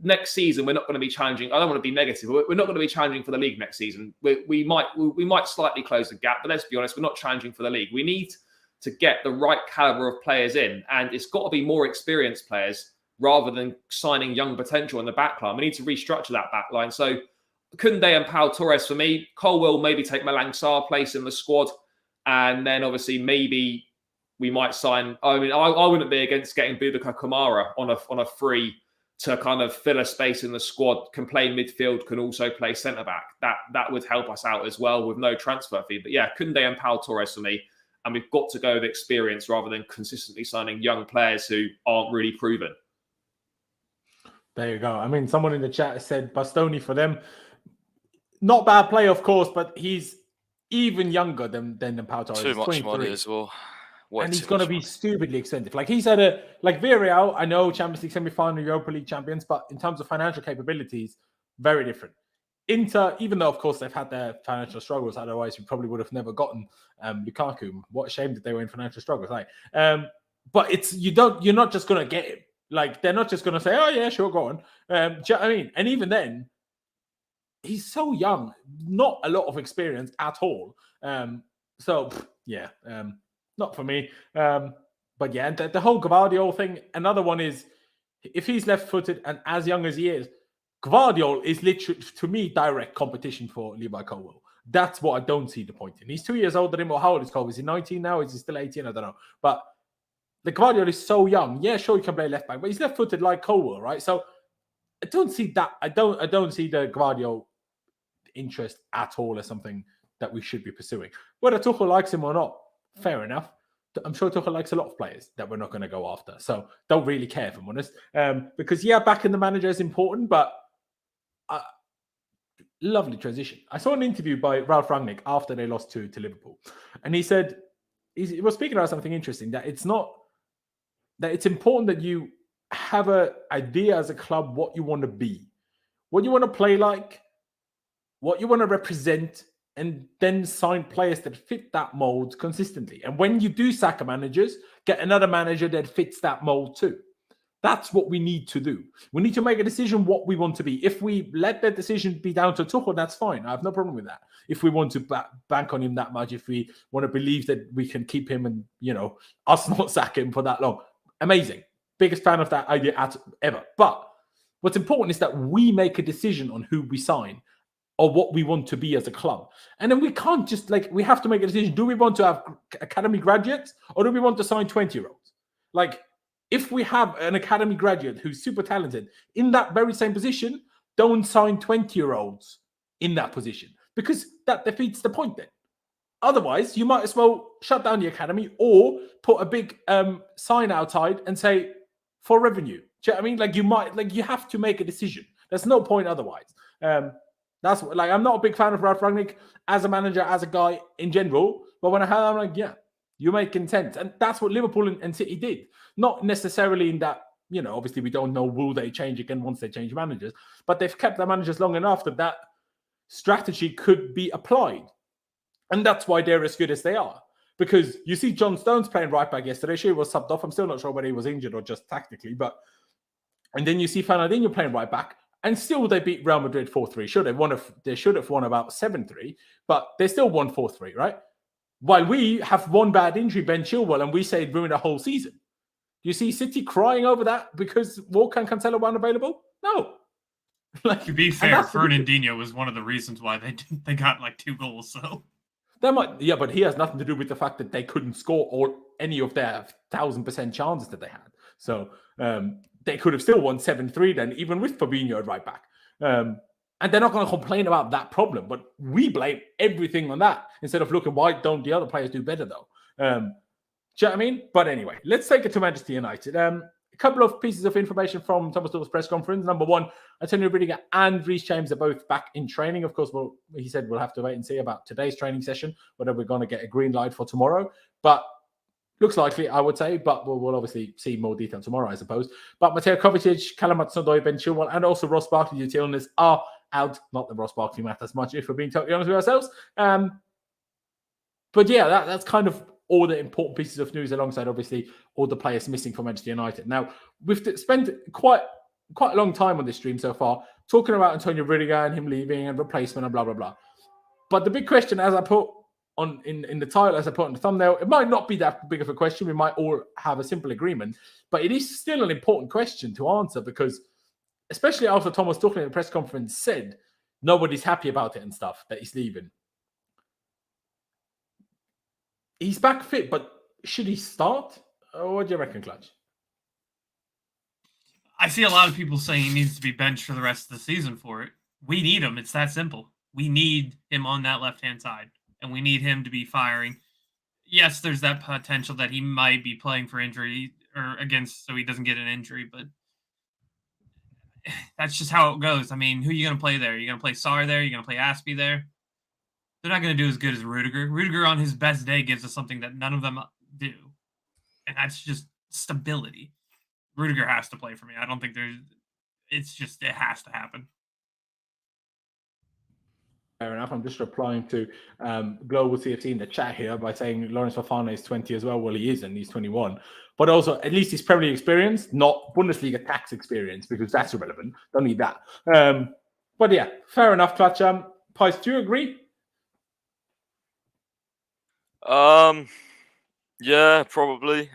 Next season, we're not going to be challenging. I don't want to be negative, but we're not going to be challenging for the league next season. We might slightly close the gap, but let's be honest, we're not challenging for the league. We need to get the right caliber of players in, and it's got to be more experienced players rather than signing young potential in the back line. We need to restructure that back line. So Kunde and Pau Torres for me. Cole will maybe take Malang Sarr's place in the squad, and then obviously maybe we might sign. I mean, I wouldn't be against getting Boubacar Kamara on a free to kind of fill a space in the squad, can play midfield, can also play centre-back. That would help us out as well with no transfer fee. But yeah, Kunde and Pau Torres for me. And we've got to go with experience rather than consistently signing young players who aren't really proven. There you go. I mean, someone in the chat said Bastoni for them. Not bad player, of course, but he's even younger than Pau Torres. Too much money as well. And he's going to be stupidly expensive. Like he's had Villarreal, I know Champions League semi-final, Europa League champions, but in terms of financial capabilities, very different. Inter, even though of course they've had their financial struggles, otherwise we probably would have never gotten Lukaku. What a shame that they were in financial struggles. But you're not just going to get him. Like they're not just going to say, oh yeah, sure, go on. Do you know what I mean? And even then, he's so young, not a lot of experience at all. Not for me. But yeah, the whole Gvardiol thing, another one is, if he's left-footed and as young as he is, Gvardiol is literally, to me, direct competition for Levi Colwill. That's what I don't see the point in. He's 2 years older than him. How old is Colwill? Is he 19 now? Is he still 18? I don't know. But the Gvardiol is so young. Yeah, sure, he can play left-back, but he's left-footed like Colwill, right? So I don't see that. I don't see the Gvardiol interest at all as something that we should be pursuing. Whether Tuchel likes him or not, fair enough. I'm sure Tuchel likes a lot of players that we're not going to go after. So don't really care, if I'm honest. Because, yeah, backing the manager is important, but lovely transition. I saw an interview by Ralf Rangnick after they lost to Liverpool. And he said, he was speaking about something interesting, that it's important that you have an idea as a club what you want to be, what you want to play like, what you want to represent, and then sign players that fit that mold consistently. And when you do sack managers, get another manager that fits that mold too. That's what we need to do. We need to make a decision what we want to be. If we let that decision be down to Tuchel, that's fine. I have no problem with that. If we want to bank on him that much, if we want to believe that we can keep him and, us not sack him for that long, amazing. Biggest fan of that idea ever. But what's important is that we make a decision on who we sign, or what we want to be as a club. And then we can't just we have to make a decision. Do we want to have academy graduates, or do we want to sign 20-year-olds? If we have an academy graduate who's super talented in that very same position, don't sign 20-year-olds in that position, because that defeats the point then. Otherwise, you might as well shut down the academy or put a big sign outside and say, for revenue. Do you know what I mean? You have to make a decision. There's no point otherwise. That's I'm not a big fan of Ralf Rangnick as a manager, as a guy in general. But when I'm like, yeah, you're making sense. And that's what Liverpool and City did. Not necessarily in that, obviously we don't know, will they change again once they change managers. But they've kept their managers long enough that strategy could be applied. And that's why they're as good as they are. Because you see John Stones playing right back yesterday. Sure, he was subbed off. I'm still not sure whether he was injured or just tactically. And then you see Fernandinho playing right back. And still they beat Real Madrid 4-3. They should have won about 7-3, but they still won 4-3, right? While we have one bad injury, Ben Chilwell, and we say it ruined the whole season. Do you see City crying over that because Walker and Cancelo weren't available? No. To be fair, Fernandinho was one of the reasons why they got like 2 goals. So but he has nothing to do with the fact that they couldn't score or any of their 1,000% chances that they had. So they could have still won 7-3 then, even with Fabinho at right back. And they're not going to complain about that problem, but we blame everything on that instead of looking, why don't the other players do better though? Do you know what I mean? But anyway, let's take it to Manchester United. A couple of pieces of information from Thomas Tuchel's press conference. Number one, Antonio Rudiger and Reece James are both back in training. Of course, he said we'll have to wait and see about today's training session, whether we're going to get a green light for tomorrow. But looks likely, I would say, but we'll obviously see more detail tomorrow, I suppose. But Mateo Kovacic, Callum Hudson-Odoi, Ben Chilwell, and also Ross Barkley due to illness are out. Not that Ross Barkley matters much, if we're being totally honest with ourselves. But yeah, that's kind of all the important pieces of news, alongside obviously all the players missing from Manchester United. Now, we've spent quite a long time on this stream so far talking about Antonio Rudiger and him leaving and replacement and blah blah blah. But the big question, as I put on in the title, as I put on the thumbnail, it might not be that big of a question. We might all have a simple agreement, but it is still an important question to answer, because especially after Thomas Tuchel in the press conference said nobody's happy about it and stuff, that he's leaving. He's back fit, but should he start? What do you reckon, Clutch? I see a lot of people saying he needs to be benched for the rest of the season for it. We need him. It's that simple. We need him on that left-hand side, and we need him to be firing. Yes, there's that potential that he might be playing for injury or against, so he doesn't get an injury, but that's just how it goes. I mean, who are you going to play there? You're going to play Sarr there? You're going to play Aspie there? They're not going to do as good as Rudiger. Rudiger on his best day gives us something that none of them do, and that's just stability. Rudiger has to play for me. I don't think it has to happen. Fair enough. I'm just replying to Global CFC in the chat here by saying Laurenz Vescoli is 20 as well. Well, he is, and he's 21. But also, at least he's Premier League experience, not Bundesliga tax experience, because that's irrelevant. Don't need that. But yeah, fair enough, Clutch. Pies, do you agree? Yeah, probably.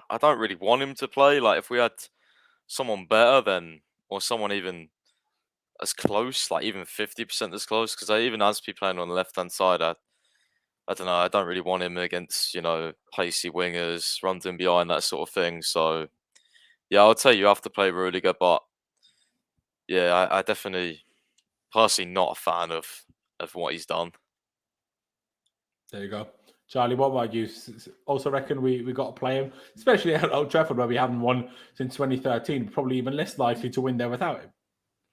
I don't really want him to play. Like, if we had someone better, then, or someone even as close, like even 50% as close, because even Azpi playing on the left-hand side, I don't know, I don't really want him against, pacey wingers, runs in behind, that sort of thing. So, yeah, I would say you have to play Rudiger, but yeah, I definitely, personally, not a fan of what he's done. There you go. Charlie, what about you? Also reckon we got to play him, especially at Old Trafford, where we haven't won since 2013. Probably even less likely to win there without him.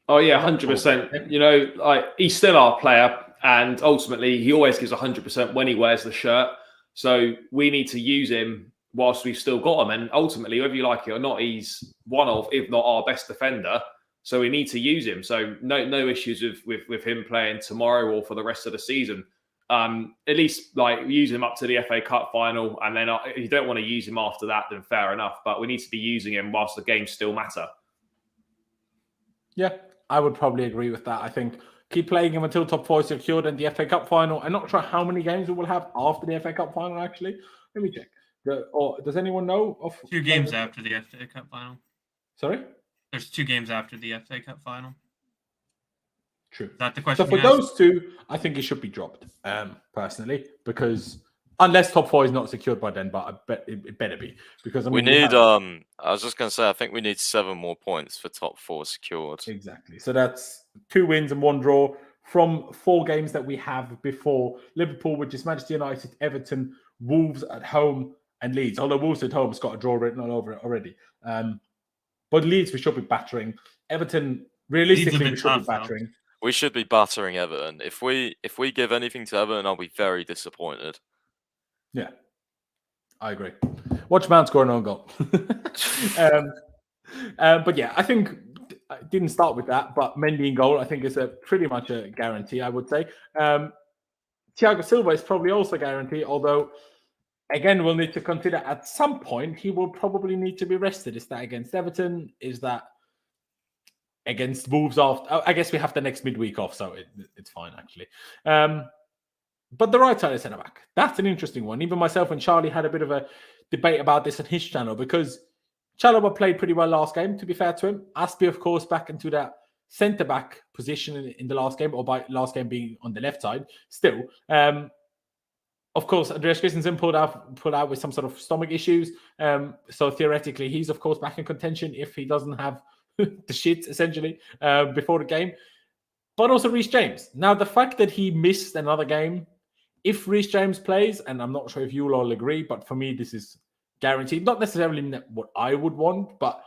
Oh yeah, 100%. He's still our player, and ultimately he always gives 100% when he wears the shirt. So we need to use him whilst we've still got him. And ultimately, whether you like it or not, he's one of, if not our best defender. So we need to use him. So no issues with him playing tomorrow or for the rest of the season. At least use him up to the FA Cup final, and then if you don't want to use him after that, then fair enough. But we need to be using him whilst the games still matter. Yeah, I would probably agree with that. I think keep playing him until top 4 is secured in the FA Cup final. I'm not sure how many games we will have after the FA Cup final, actually. Let me check. Does anyone know? 2 games after the FA Cup final. Sorry? There's 2 games after the FA Cup final. True. Is that the question? So for those 2, I think it should be dropped, personally, because unless top 4 is not secured by then, but I bet it better be, because we need. I was just going to say, I think we need 7 more points for top 4 secured. Exactly. So that's 2 wins and 1 draw from 4 games that we have before Liverpool, which is Manchester United, Everton, Wolves at home, and Leeds. Although Wolves at home has got a draw written all over it already. But Leeds we should be battering. Everton, realistically, we should be battering. We should be battering Everton. If we give anything to Everton, I'll be very disappointed. Yeah, I agree. Watch Mount score an own goal. But yeah, I think I didn't start with that, but Mendy in goal, I think is pretty much a guarantee, I would say. Thiago Silva is probably also a guarantee, although, again, we'll need to consider at some point he will probably need to be rested. Is that against Everton? Is that against Wolves after. I guess we have the next midweek off, so it's fine actually. But the right side of centre back, that's an interesting one. Even myself and Charlie had a bit of a debate about this on his channel because Chalobah played pretty well last game, to be fair to him. Aspi, of course, back into that centre back position in the last game, or by last game being on the left side still. Of course, Andreas Christensen pulled out with some sort of stomach issues. So theoretically, he's of course back in contention if he doesn't have the shit essentially before the game. But also Reece James. Now, the fact that he missed another game, if Reece James plays, and I'm not sure if you'll all agree, but for me, this is guaranteed. Not necessarily what I would want, but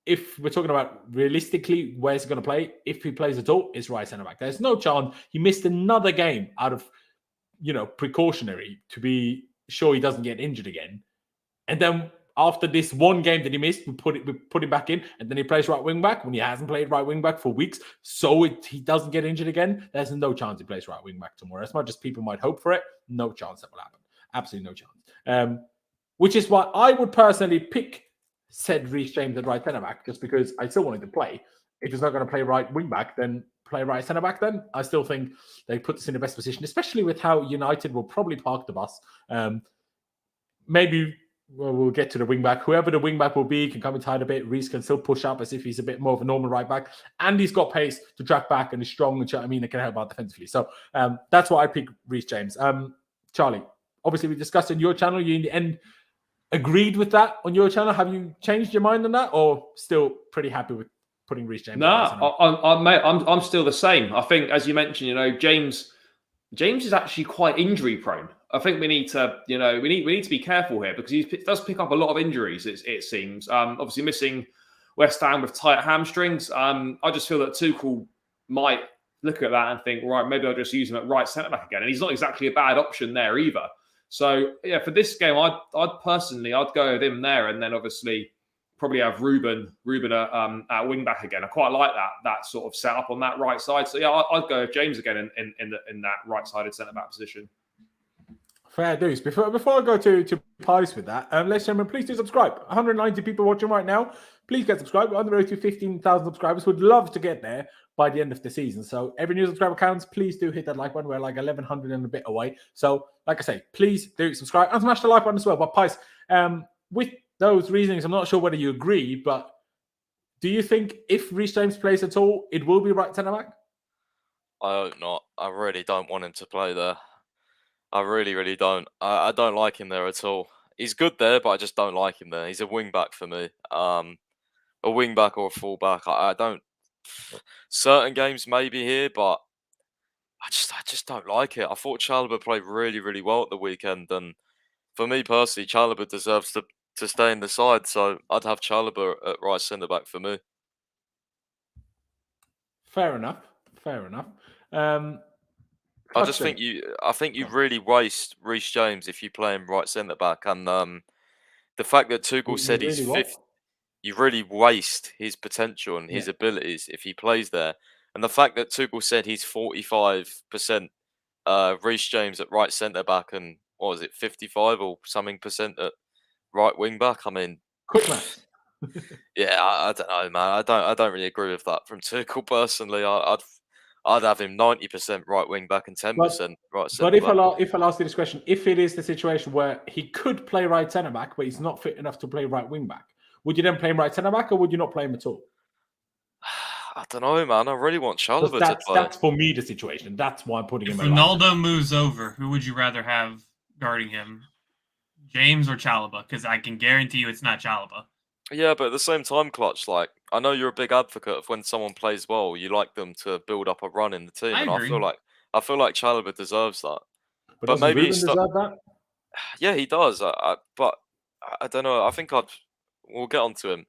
if we're talking about realistically where he's going to play, if he plays at all, it's right centre back. There's no chance he missed another game out of, precautionary to be sure he doesn't get injured again. And then after this one game that he missed, we put him back in, and then he plays right wing back when he hasn't played right wing back for weeks. So he doesn't get injured again. There's no chance he plays right wing back tomorrow. As much as people might hope for it, no chance that will happen. Absolutely no chance. Which is why I would personally pick said Reece James at right centre back, just because I still want him to play. If he's not going to play right wing back, then play right centre back. Then I still think they put us in the best position, especially with how United will probably park the bus. Maybe. Well, we'll get to the wing back. Whoever the wing back will be can come inside a bit. Reece can still push up as if he's a bit more of a normal right back. And he's got pace to track back and is strong. And it can help out defensively. So that's why I pick Reece James. Charlie, obviously we discussed on your channel. You in the end agreed with that on your channel. Have you changed your mind on that, or still pretty happy with putting Reece James? No, I'm still the same. I think, as you mentioned, James is actually quite injury prone. I think we need to, we need to be careful here because he does pick up a lot of injuries. It seems. Obviously missing West Ham with tight hamstrings. I just feel that Tuchel might look at that and think, right, maybe I'll just use him at right centre back again. And he's not exactly a bad option there either. So yeah, for this game, I'd go with him there, and then obviously probably have Ruben at wing back again. I quite like that sort of setup on that right side. So yeah, I'd go with James again in that right sided centre back position. Fair dues. Before I go to Pies with that, ladies and gentlemen, please do subscribe. 190 people watching right now. Please get subscribed. We're on the road to 15,000 subscribers. Would love to get there by the end of the season. So every new subscriber counts. Please do hit that like button. We're like 1,100 and a bit away. So like I say, please do subscribe and smash the like button as well. But Pies, with those reasonings, I'm not sure whether you agree, but do you think if Reece James plays at all, it will be right centre back? I hope not. I really don't want him to play there. I really, really don't. I don't like him there at all. He's good there, but I just don't like him there. He's a wing back for me. A wing back or a full back. I don't. Certain games maybe here, but I just don't like it. I thought Chalobah played really, really well at the weekend, and for me personally, Chalobah deserves to stay in the side. So I'd have Chalobah at right centre back for me. Fair enough. I think you really waste Reece James if you play him right centre back, and the fact that Tuchel said he's fifth, you really waste his potential and his abilities if he plays there. And the fact that Tuchel said he's 45% Reece James at right centre back, and what was it, 55 or something percent at right wing back? I mean, quick maths. Yeah, I don't know, man. I don't really agree with that from Tuchel personally. I'd have him 90% right wing back and 10% right centre back. But if I'll ask you this question, if it is the situation where he could play right centre back, but he's not fit enough to play right wing back, would you then play him right centre back, or would you not play him at all? I don't know, man. I really want Chalobah to play. That's for me the situation. That's why I'm putting him. If Ronaldo moves over, who would you rather have guarding him, James or Chalobah? Because I can guarantee you it's not Chalobah. Yeah, but at the same time, Clutch, like, I know you're a big advocate of when someone plays well, you like them to build up a run in the team. I agree. I feel like Chalobah deserves that. But maybe he deserve that? Yeah, he does. But I don't know. I think we'll get onto him.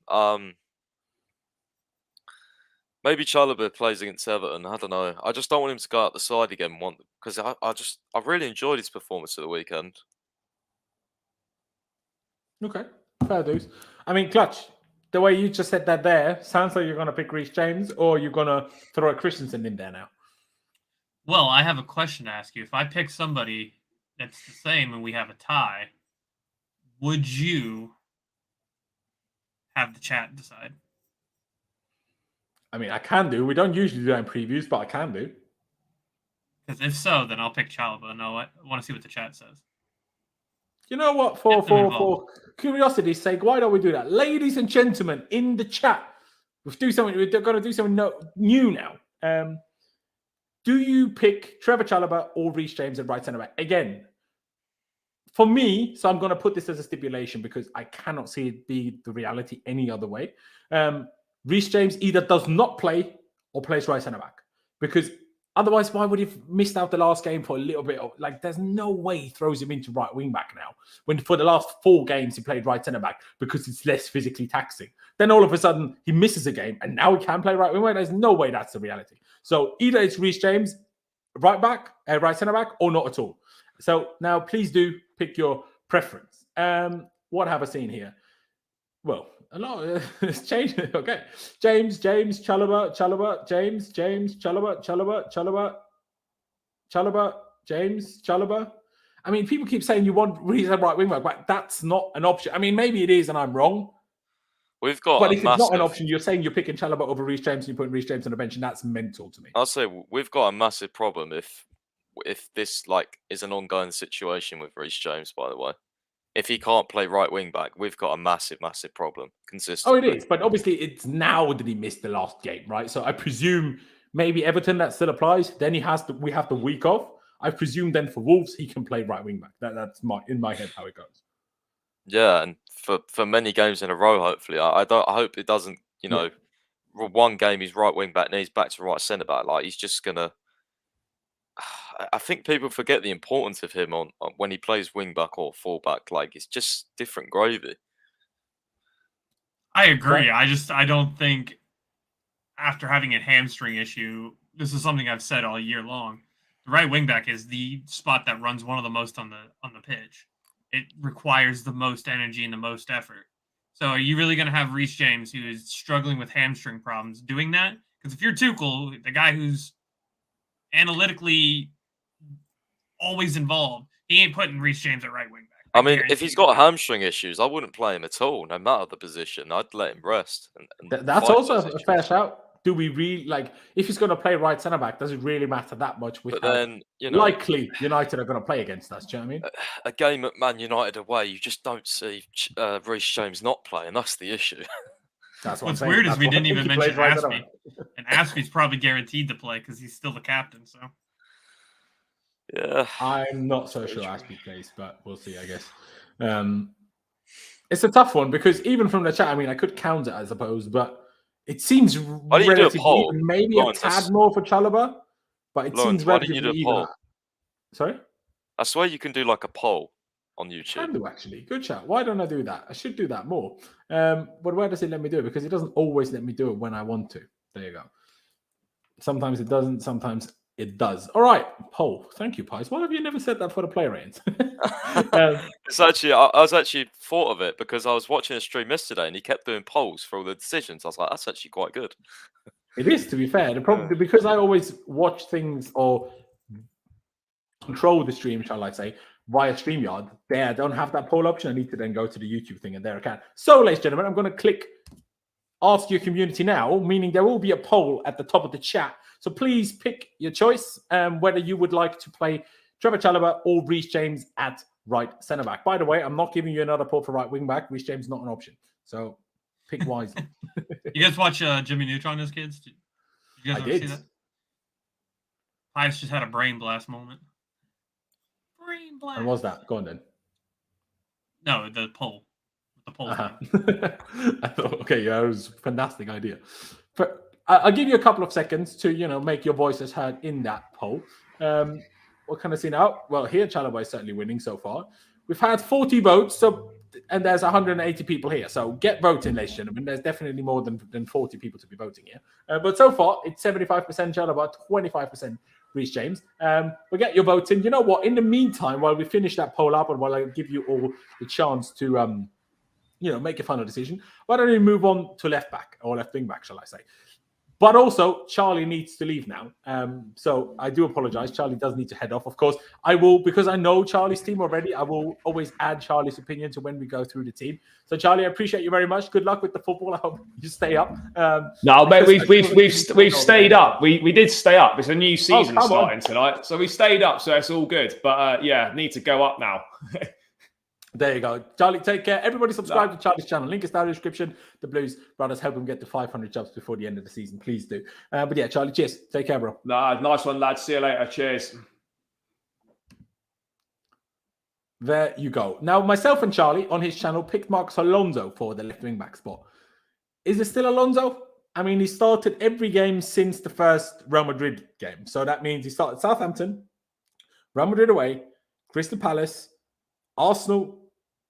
Maybe Chalobah plays against Everton. I don't know. I just don't want him to go out the side again, because I really enjoyed his performance at the weekend. Okay, fair dues. I mean, Clutch, the way you just said that there, sounds like you're going to pick Reece James, or you're going to throw a Christensen in there now. Well, I have a question to ask you. If I pick somebody that's the same and we have a tie, would you have the chat decide? I mean, I can do. We don't usually do that in previews, but I can do. Because if so, then I'll pick Chalobah. No, I want to see what the chat says. You know what? For curiosity's sake, why don't we do that, ladies and gentlemen in the chat? We're going to do something new now. Do you pick Trevor Chalobah or Reece James at right centre back again? For me, so I'm going to put this as a stipulation because I cannot see it be the reality any other way. Reece James either does not play or plays right centre back, because otherwise, why would he have missed out the last game for a little bit of, like, there's no way he throws him into right wing back now, when for the last 4 games he played right centre back because it's less physically taxing. Then all of a sudden he misses a game and now he can play right wing back. There's no way that's the reality. So either it's Reece James right centre back, or not at all. So now please do pick your preference. What have I seen here? Well, a lot. It's changed. Okay. James, Chalobah, James, Chalobah, James, Chalobah. I mean, people keep saying you want Reece at right wing back, but that's not an option. I mean, maybe it is and I'm wrong. We've got, but if it's not an option, you're saying you're picking Chalobah over Reece James and you're putting Reece James on the bench, and that's mental to me. I'll say we've got a massive problem if this is an ongoing situation with Reece James, by the way. If he can't play right wing back, we've got a massive, massive problem consistently. Oh, it is. But obviously, it's now that he missed the last game, right? So I presume maybe Everton, that still applies. Then we have the week off. I presume then for Wolves, he can play right wing back. That's in my head how it goes. Yeah, and for many games in a row, hopefully. I hope it doesn't, one game he's right wing back, then he's back to right centre back. Like, he's just gonna. I think people forget the importance of him on when he plays wing back or full back. Like, it's just different gravy. I agree. I don't think, after having a hamstring issue, this is something I've said all year long. The right wing back is the spot that runs one of the most on the pitch. It requires the most energy and the most effort. So are you really going to have Reece James, who is struggling with hamstring problems, doing that? Because if you're Tuchel, the guy who's analytically always involved, he ain't putting Reece James at right wing back. I mean, if he's got hamstring issues, I wouldn't play him at all, no matter the position. I'd let him rest. That's also a fair shout. Do we really, like, if he's going to play right centre back, does it really matter that much? But then, likely United are going to play against us. Do you know what I mean? A game at Man United away, you just don't see Reece James not playing. That's the issue. That's what's weird is we didn't even mention Azpi, and Azpi's probably guaranteed to play because he's still the captain. So yeah, I'm not so sure Azpi plays, but we'll see. I guess it's a tough one because even from the chat, I mean, I could count it, I suppose, but it seems relatively even, maybe a tad more for Chalobah, but it seems relatively even. Sorry, I swear you can do like a poll on YouTube. Can do, actually. Good chat. Why don't I do that? I should do that more. But where does it let me do it? Because it doesn't always let me do it when I want to. There you go. Sometimes it doesn't. Sometimes it does. All right. Poll. Thank you, Pies. Why have you never said that for the play ratings? It's actually, I was actually thought of it because I was watching a stream yesterday and he kept doing polls for all the decisions. I was like, that's actually quite good. It is, to be fair. The problem, because I always watch things or control the stream, shall I say, via StreamYard. There, I don't have that poll option. I need to then go to the YouTube thing, and there I can. So, ladies and gentlemen, I'm going to click Ask Your Community now, meaning there will be a poll at the top of the chat. So please pick your choice, whether you would like to play Trevor Chalobah or Reece James at right centre back. By the way, I'm not giving you another poll for right wing back. Reece James is not an option. So pick wisely. You guys watch Jimmy Neutron as kids? Did you guys ever see that? Pies just had a brain blast moment. Brain blast. And what's that? Go on then. No, the poll. The poll. I thought, okay, yeah, it was a fantastic idea. But I'll give you a couple of seconds to, make your voices heard in that poll. What can I see now? Well, here Chalobah is certainly winning so far. We've had 40 votes, and there's 180 people here. So get voting, ladies and gentlemen. There's definitely more than 40 people to be voting here. But so far, it's 75% Chalobah, 25% Reece James. We'll get your votes in. You know what? In the meantime, while we finish that poll up and while I give you all the chance to, make a final decision, why don't we move on to left back or left wing back, shall I say? But also, Charlie needs to leave now. So I do apologize. Charlie does need to head off. Of course, I will, because I know Charlie's team already, I will always add Charlie's opinion to when we go through the team. So, Charlie, I appreciate you very much. Good luck with the football. I hope you stay up. No, mate, we've stayed up. We did stay up. It's a new season starting tonight. So we stayed up, so it's all good. But yeah, need to go up now. There you go. Charlie, take care. Everybody subscribe to Charlie's channel. Link is down in the description. The Blues brothers help him get to 500 jobs before the end of the season. Please do. But yeah, Charlie, cheers. Take care, bro. Nice one, lads. See you later. Cheers. There you go. Now, myself and Charlie on his channel picked Marcos Alonso for the left wing back spot. Is it still Alonso? I mean, he started every game since the first Real Madrid game. So that means he started Southampton, Real Madrid away, Crystal Palace, Arsenal,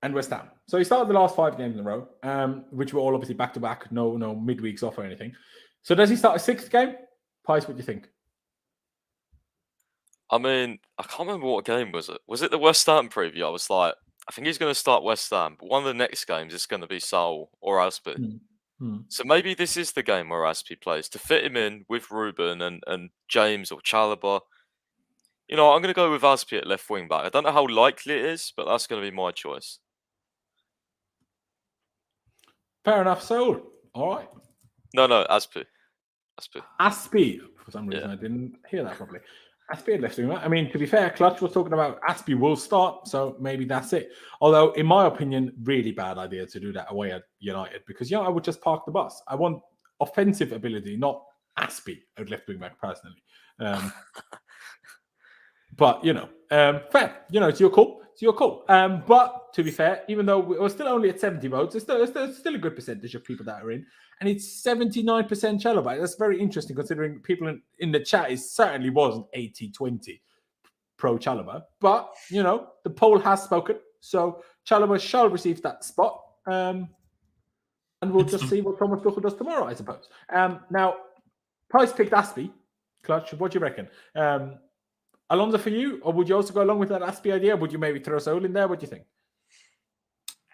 and West Ham. So he started the last 5 games in a row, which were all obviously back-to-back, no midweeks off or anything. So does he start a 6th game? Pies, what do you think? I mean, I can't remember what game was it. Was it the West Ham preview? I was like, I think he's going to start West Ham, but one of the next games is going to be Saul or Azpi. So maybe this is the game where Azpi plays to fit him in with Ruben and James or Chalobah. You know, I'm going to go with Azpi at left wing back. I don't know how likely it is, but that's going to be my choice. Fair enough, Saul. All right. No, Azpi. Azpi. For some reason, I didn't hear that properly. Azpi at left wing back. I mean, to be fair, Clutch was talking about Azpi will start, so maybe that's it. Although, in my opinion, really bad idea to do that away at United because, I would just park the bus. I want offensive ability, not Azpi at left wing back, personally. But, fair. It's your call. But to be fair, even though we're still only at 70 votes, it's still a good percentage of people that are in. And it's 79% Chalobah. That's very interesting considering people in the chat, it certainly wasn't 80-20 pro Chalobah. But, the poll has spoken. So Chalobah shall receive that spot. And we'll just see what Thomas Tuchel does tomorrow, I suppose. Now, Price picked Azpi. Clutch, what do you reckon? Alonso for you, or would you also go along with that Azpi idea? Would you maybe throw Saul in there? What do you think?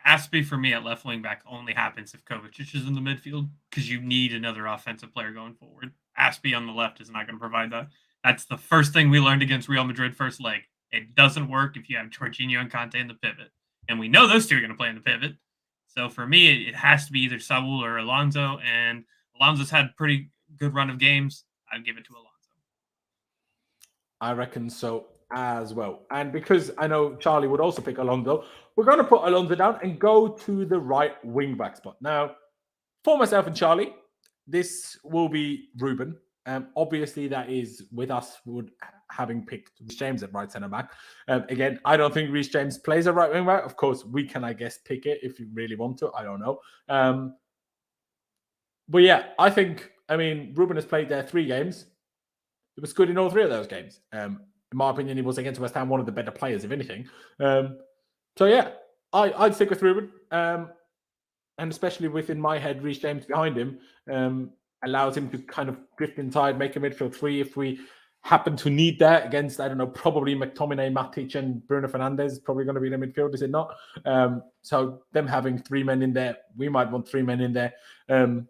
Azpi for me at left wing back only happens if Kovacic is in the midfield because you need another offensive player going forward. Azpi on the left is not going to provide that. That's the first thing we learned against Real Madrid first leg. It doesn't work if you have Jorginho and Conte in the pivot. And we know those two are going to play in the pivot. So for me, it has to be either Saul or Alonso. And Alonso's had a pretty good run of games. I'd give it to Alonso. I reckon so as well. And because I know Charlie would also pick Alonso, we're going to put Alonso down and go to the right wing back spot. Now, for myself and Charlie, this will be Ruben. Obviously, that is with us having picked Reece James at right centre back. Again, I don't think Reece James plays a right wing back. Of course, we can, I guess, pick it if you really want to. I don't know. But yeah, Ruben has played there 3 games. It was good in all 3 of those games. In my opinion, he was against West Ham one of the better players, if anything. So yeah, I'd stick with Ruben. And especially within my head, Reece James behind him allows him to kind of drift inside, make a midfield 3 if we happen to need that against, probably McTominay, Matic, and Bruno Fernandes is probably going to be the midfield, is it not? So them having 3 men in there, we might want 3 men in there. And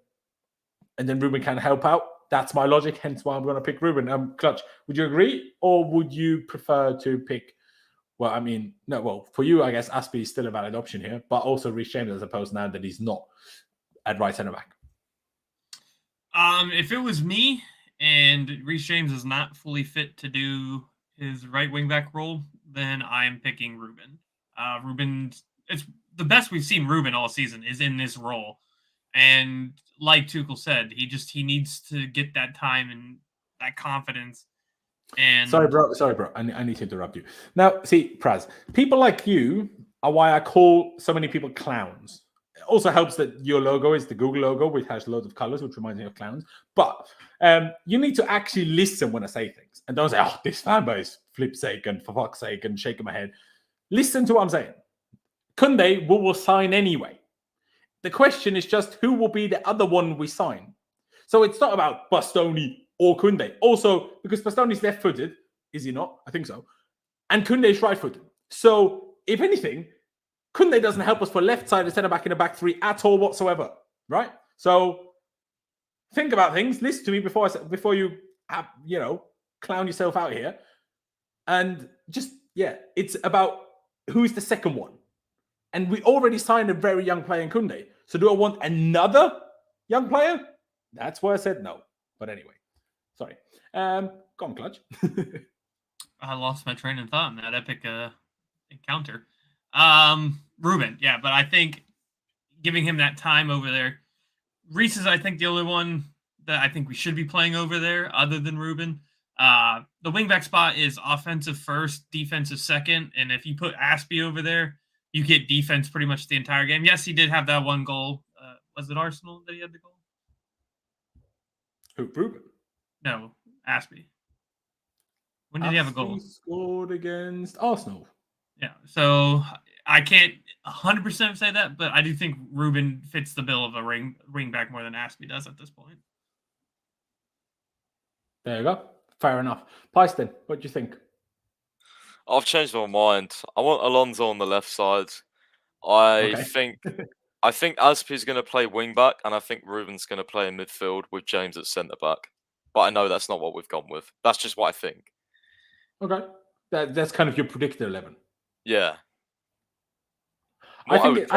then Ruben can help out. That's my logic, hence why I'm going to pick Ruben. Clutch, would you agree? Or would you prefer to pick, for you, I guess Azpi is still a valid option here, but also Reece James as opposed now that he's not at right centre-back. If it was me and Reece James is not fully fit to do his right wing-back role, then I'm picking Ruben. It's the best we've seen Ruben all season is in this role. And like Tuchel said, he needs to get that time and that confidence. And sorry, bro. I need to interrupt you. Now, see, Praz, people like you are why I call so many people clowns. It also helps that your logo is the Google logo, which has loads of colors, which reminds me of clowns. But you need to actually listen when I say things. And don't say, oh, this fanbase, flip's sake, and for fuck's sake, and shaking my head. Listen to what I'm saying. Kunde will sign anyway. The question is just who will be the other one we sign. So it's not about Bastoni or Kunde. Also, because Bastoni's left-footed, is he not? I think so. And Kunde is right-footed. So, if anything, Kunde doesn't help us for left-sided centre-back in a back 3 at all whatsoever. Right? So, think about things. Listen to me before you clown yourself out here. And just it's about who's the second one. And we already signed a very young player in Kunde. So do I want another young player? That's why I said no. But anyway, sorry. Go on, Clutch. I lost my train of thought in that epic encounter. Ruben, yeah, but I think giving him that time over there. Reece is, I think, the only one that I think we should be playing over there other than Ruben. The wingback spot is offensive first, defensive second. And if you put Aspie over there, you get defense pretty much the entire game. Yes, he did have that one goal. Was it Arsenal that he had the goal? Who, Ruben? No, Aspie. When did he have a goal? He scored against Arsenal. Yeah, so I can't 100% say that, but I do think Ruben fits the bill of a ring back more than Aspie does at this point. There you go. Fair enough. Pyston, what do you think? I've changed my mind. I want Alonso on the left side. I think Azpi's going to play wing back, and I think Ruben's going to play in midfield with James at centre back. But I know that's not what we've gone with. That's just what I think. Okay, that's kind of your predicted 11. Yeah. I think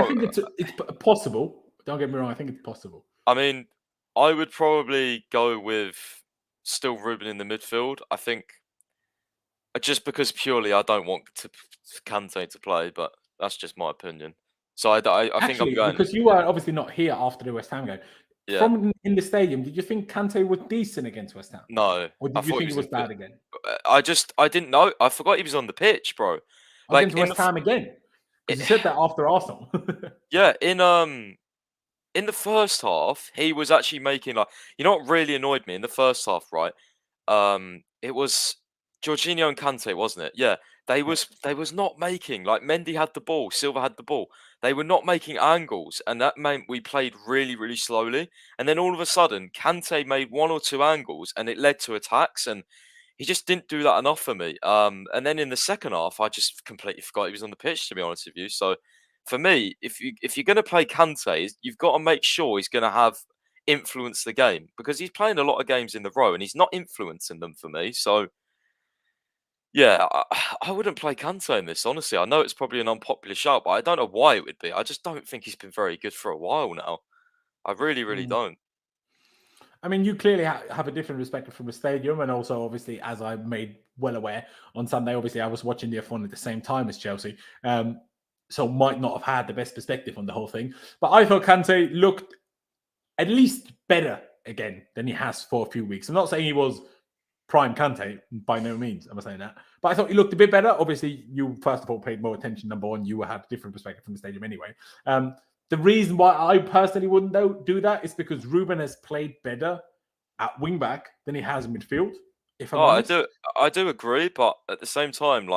it's possible. Don't get me wrong. I think it's possible. I mean, I would probably go with still Ruben in the midfield. I think just because purely I don't want Kante to play, but that's just my opinion. So I think I'm going because you were obviously not here after the West Ham game. Yeah. From in the stadium, did you think Kante was decent against West Ham? No. Or did you think he was bad again? I didn't know. I forgot he was on the pitch, bro. Against West Ham again. Because you said that after Arsenal. Yeah, in the first half, he was actually making you know what really annoyed me in the first half, right? It was Jorginho and Kante, wasn't it? Yeah. They was not making, Mendy had the ball, Silva had the ball. They were not making angles, and that meant we played really, really slowly. And then all of a sudden, Kante made one or two angles, and it led to attacks, and he just didn't do that enough for me. And then in the second half, I just completely forgot he was on the pitch, to be honest with you. So for me, if you're going to play Kante, you've got to make sure he's going to have influence the game, because he's playing a lot of games in the row, and he's not influencing them for me. So yeah, I wouldn't play Kante in this, honestly. I know it's probably an unpopular shout, but I don't know why it would be. I just don't think he's been very good for a while now. I really, really don't. I mean, you clearly have a different perspective from the stadium, and also, obviously, as I made well aware on Sunday, obviously, I was watching the F1 at the same time as Chelsea, so might not have had the best perspective on the whole thing. But I thought Kante looked at least better again than he has for a few weeks. I'm not saying he was prime Kante, by no means am I saying that. But I thought he looked a bit better. Obviously, you first of all paid more attention. Number one, you had a different perspective from the stadium anyway. The reason why I personally wouldn't do that is because Ruben has played better at wing back than he has in midfield. If I'm honest. I do agree, but at the same time,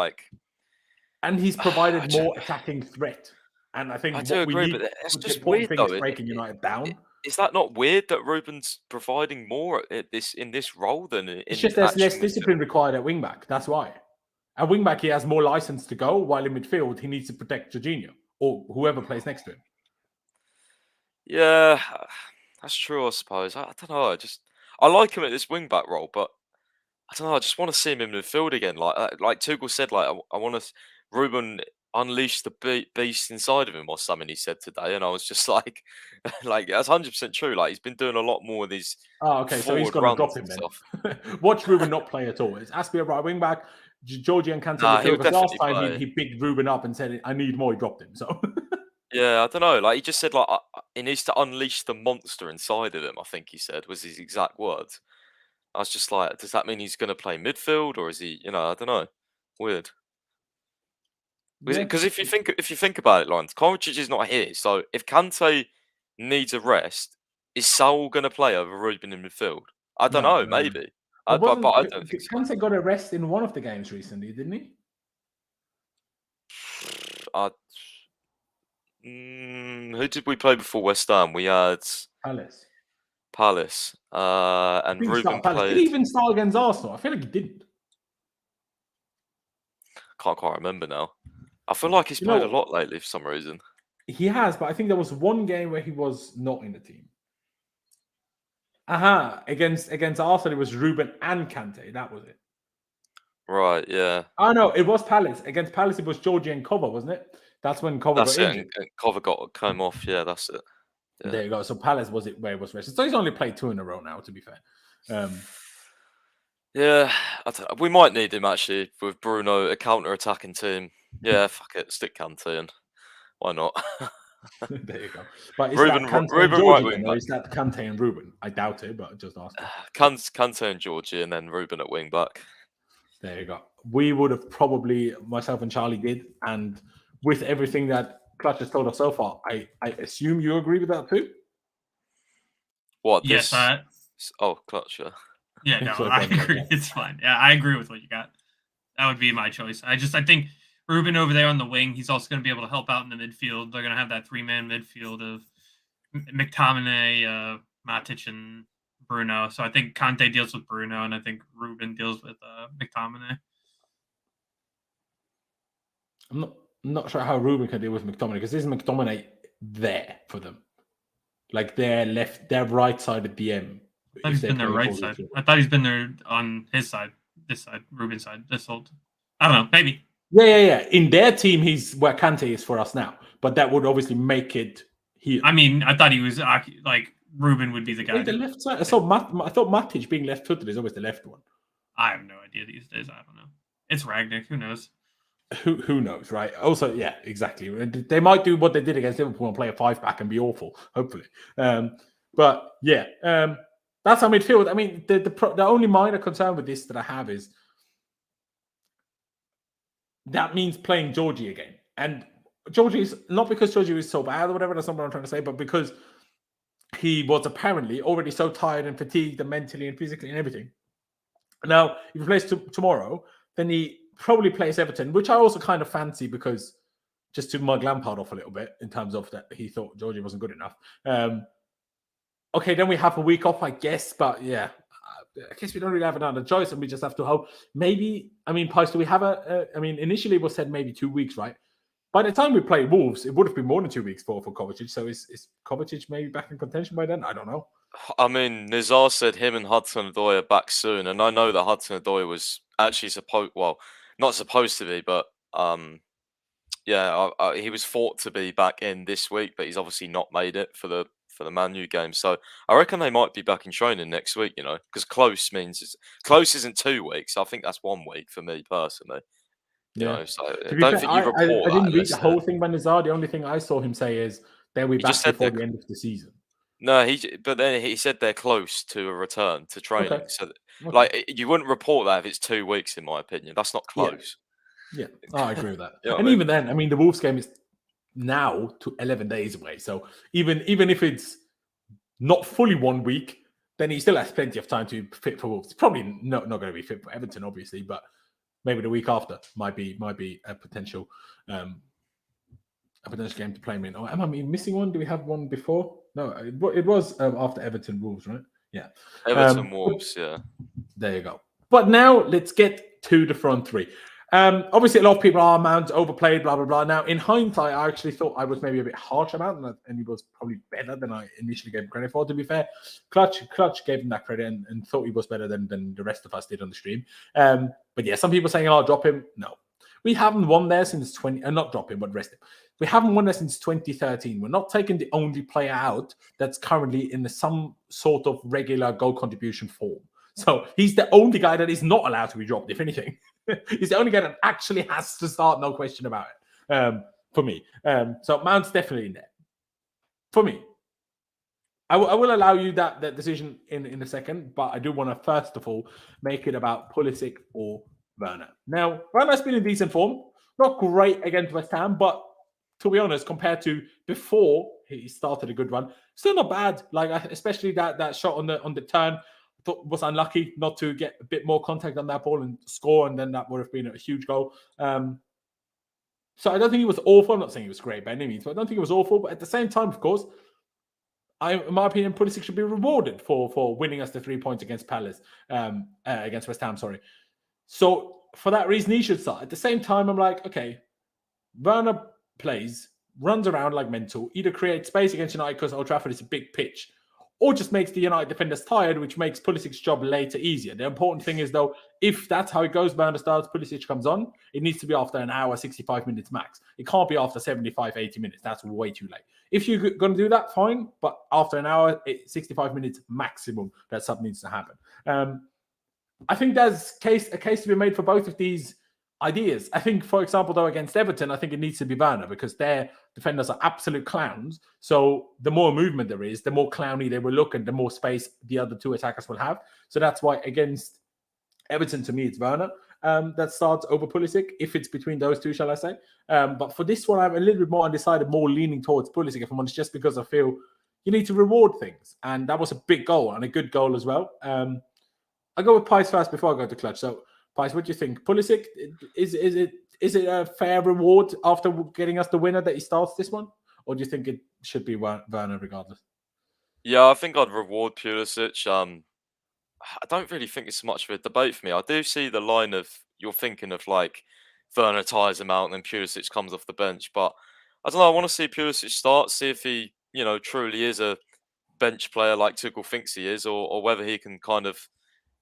and he's provided more attacking threat. And I think I do agree, but it's just weird though. Breaking United down. Is that not weird that Ruben's providing more in this role than in? It's just there's less discipline required at wing back. That's why. At wing back, he has more license to go, while in midfield, he needs to protect Jorginho or whoever plays next to him. Yeah, that's true, I suppose. I don't know. I like him at this wing back role, but I don't know. I just want to see him in midfield again. Like Tuchel said, I want to Ruben unleash the beast inside of him or something. He said today, and I was just like that's 100% true. He's been doing a lot more of these. Oh, okay. So he's got to drop him then. Watch Ruben not play at all. It's Aspie right wing back. Georgie and Kante. Last time he picked Ruben up and said, "I need more." He dropped him. So. Yeah, I don't know. He just said he needs to unleash the monster inside of him. I think he said was his exact words. I was just like, does that mean he's going to play midfield, or is he? I don't know. Weird. Because if you think about it, Laurenz, Kovacic is not here. So if Kante needs a rest, is Saul going to play over Ruben in midfield? I don't know. Maybe. But I don't think so. Kante got a rest in one of the games recently, didn't he? Who did we play before West Ham? We had Palace. And Ruben played. Did he even start against Arsenal? I feel like he didn't. Can't quite remember now. I feel like he's played a lot lately for some reason. He has, but I think there was one game where he was not in the team. Against Arsenal, it was Ruben and Kante. That was it. Right, yeah. Oh no, it was Palace. Against Palace, it was Georgie and Cover, wasn't it? That's when Cover That's got it. injured. And Cover came off. Yeah, that's it. Yeah. There you go. So Palace was it where it was rested. So he's only played 2 in a row now, to be fair. Yeah, we might need him actually with Bruno, a counter-attacking team. Yeah, fuck it, stick Kante in. Why not? There you go. But is Ruben, that Kante Ruben and right Georgie wing then, or back. is that Kante and Ruben? I doubt it, but just ask. Kante and Georgie, and then Ruben at wing back. There you go. We would have probably, myself and Charlie did, and with everything that Clutch has told us so far, I assume you agree with that too? What? Yes. Clutch, yeah. Yeah, no, I agree. It's fine. Yeah, I agree with what you got. That would be my choice. I think Ruben over there on the wing, he's also going to be able to help out in the midfield. They're going to have that 3-man midfield of McTominay, Matic, and Bruno. So I think Kante deals with Bruno, and I think Ruben deals with McTominay. I'm not sure how Ruben can deal with McTominay, because this is McTominay there for them. Like their right side of DM. I thought he's been their right side. I thought he's been there on his side, this side, Ruben's side, this old. I don't know, maybe. Yeah. In their team, he's where Kante is for us now. But that would obviously make it here. I mean, I thought he was like Ruben would be the guy. The left side. I thought Matic being left-footed is always the left one. I have no idea these days. I don't know. It's Rangnick. Who knows? Who knows, right? Also, yeah, exactly. They might do what they did against Liverpool and play a 5-back and be awful, hopefully. But yeah, that's our midfield. I mean, the only minor concern with this that I have is that means playing Georgie again. And Georgie is not because Georgie was so bad or whatever, that's not what I'm trying to say, but because he was apparently already so tired and fatigued and mentally and physically and everything. Now, if he plays tomorrow, then he probably plays Everton, which I also kind of fancy because just to mug Lampard off a little bit in terms of that he thought Georgie wasn't good enough. Okay, then we have a week off, I guess, but yeah, I guess we don't really have another choice and we just have to hope. Maybe, I mean, Pice, do we have initially it was said maybe 2 weeks, right? By the time we play Wolves, it would have been more than 2 weeks for Kovacic. So is Kovacic maybe back in contention by then? I don't know. I mean, Nizar said him and Hudson-Odoi are back soon, and I know that Hudson-Odoi was actually not supposed to be, but he was thought to be back in this week, but he's obviously not made it for the Man U game. So I reckon they might be back in training next week, because close isn't 2 weeks. I think that's 1 week for me personally. So I don't think you report that. I didn't read the whole thing by Nizar. The only thing I saw him say is they'll be back before the end of the season. No, but then he said they're close to a return to training. Okay. So, like, you wouldn't report that if it's 2 weeks, in my opinion. That's not close. Yeah. I agree with that. Even then, I mean, the Wolves game is now to 11 days away. So even if it's not fully 1 week, then he still has plenty of time to fit for Wolves. It's probably not going to be fit for Everton, obviously, but maybe the week after might be a potential game to play him in. Oh, am I missing one? Do we have one before? No, it was after Everton Wolves, right? Yeah. Everton Wolves, yeah. There you go. But now let's get to the front three. Obviously, a lot of people are Mount overplayed, blah, blah, blah. Now, in hindsight, I actually thought I was maybe a bit harsh about him, and he was probably better than I initially gave him credit for, to be fair. Clutch gave him that credit and thought he was better than the rest of us did on the stream. But yeah, some people saying, drop him. No. We haven't won there since not drop him, but rest him. We haven't won there since 2013. We're not taking the only player out that's currently in some sort of regular goal contribution form. So he's the only guy that is not allowed to be dropped, if anything. He's the only guy that actually has to start, no question about it, for me. So Mount's definitely in there. For me. I will allow you that decision in a second, but I do want to, first of all, make it about Pulisic or Werner. Now, Werner's been in decent form. Not great against West Ham, but to be honest, compared to before he started a good run, still not bad. Like, especially that shot on the turn, I thought was unlucky not to get a bit more contact on that ball and score, and then that would have been a huge goal. So I don't think he was awful. I'm not saying he was great by any means, but I don't think he was awful. But at the same time, of course, in my opinion, Pulisic should be rewarded for winning us the 3 points against against West Ham, sorry. So for that reason, he should start. At the same time, I'm like, okay, Werner plays, runs around like mental, either creates space against United because Old Trafford is a big pitch, or just makes the United defenders tired, which makes Pulisic's job later easier. The important thing is, though, if that's how it goes, Werner starts, Pulisic comes on, it needs to be after an hour, 65 minutes max. It can't be after 75, 80 minutes. That's way too late. If you're going to do that, fine. But after an hour, 65 minutes maximum, that sub needs to happen. I think there's a case to be made for both of these ideas. I think, for example, though, against Everton, I think it needs to be Werner because their defenders are absolute clowns. So the more movement there is, the more clowny they will look and the more space the other two attackers will have. So that's why against Everton, to me, it's Werner that starts over Pulisic, if it's between those two, shall I say. But for this one, I'm a little bit more undecided, more leaning towards Pulisic, if I'm honest, just because I feel you need to reward things. And that was a big goal and a good goal as well. I'll go with Pies first before I go to Clutch. So, Pies, what do you think? Pulisic, is it a fair reward after getting us the winner that he starts this one? Or do you think it should be Werner regardless? Yeah, I think I'd reward Pulisic. I don't really think it's much of a debate for me. I do see the line of you're thinking of like Werner tires him out and then Pulisic comes off the bench. But I don't know. I want to see Pulisic start, see if he, truly is a bench player like Tuchel thinks he is, or whether he can kind of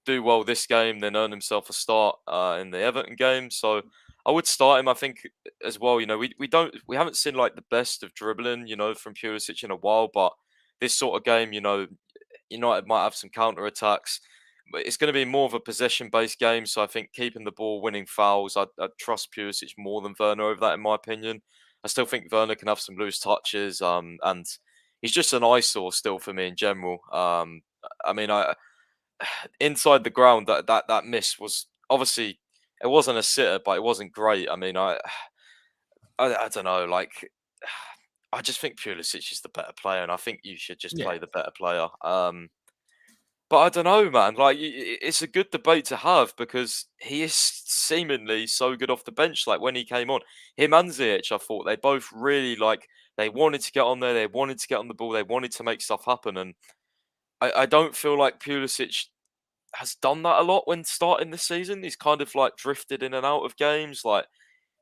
do well this game, then earn himself a start in the Everton game. So I would start him. I think as well. We haven't seen like the best of dribbling, from Pulisic in a while. But this sort of game, United might have some counter attacks, but it's going to be more of a possession-based game. So I think keeping the ball, winning fouls, I'd trust Pulisic more than Werner over that, in my opinion. I still think Werner can have some loose touches, and he's just an eyesore still for me in general. Inside the ground, that miss was obviously, it wasn't a sitter, but it wasn't great. I don't know, like, I just think Pulisic is the better player, and I think you should just play the better player. But I don't know, man. Like, it's a good debate to have because he is seemingly so good off the bench. Like when he came on, him and Ziyech, I thought they both really they wanted to get on there, they wanted to get on the ball, they wanted to make stuff happen, and I don't feel like Pulisic has done that a lot when starting this season. He's kind of like drifted in and out of games, like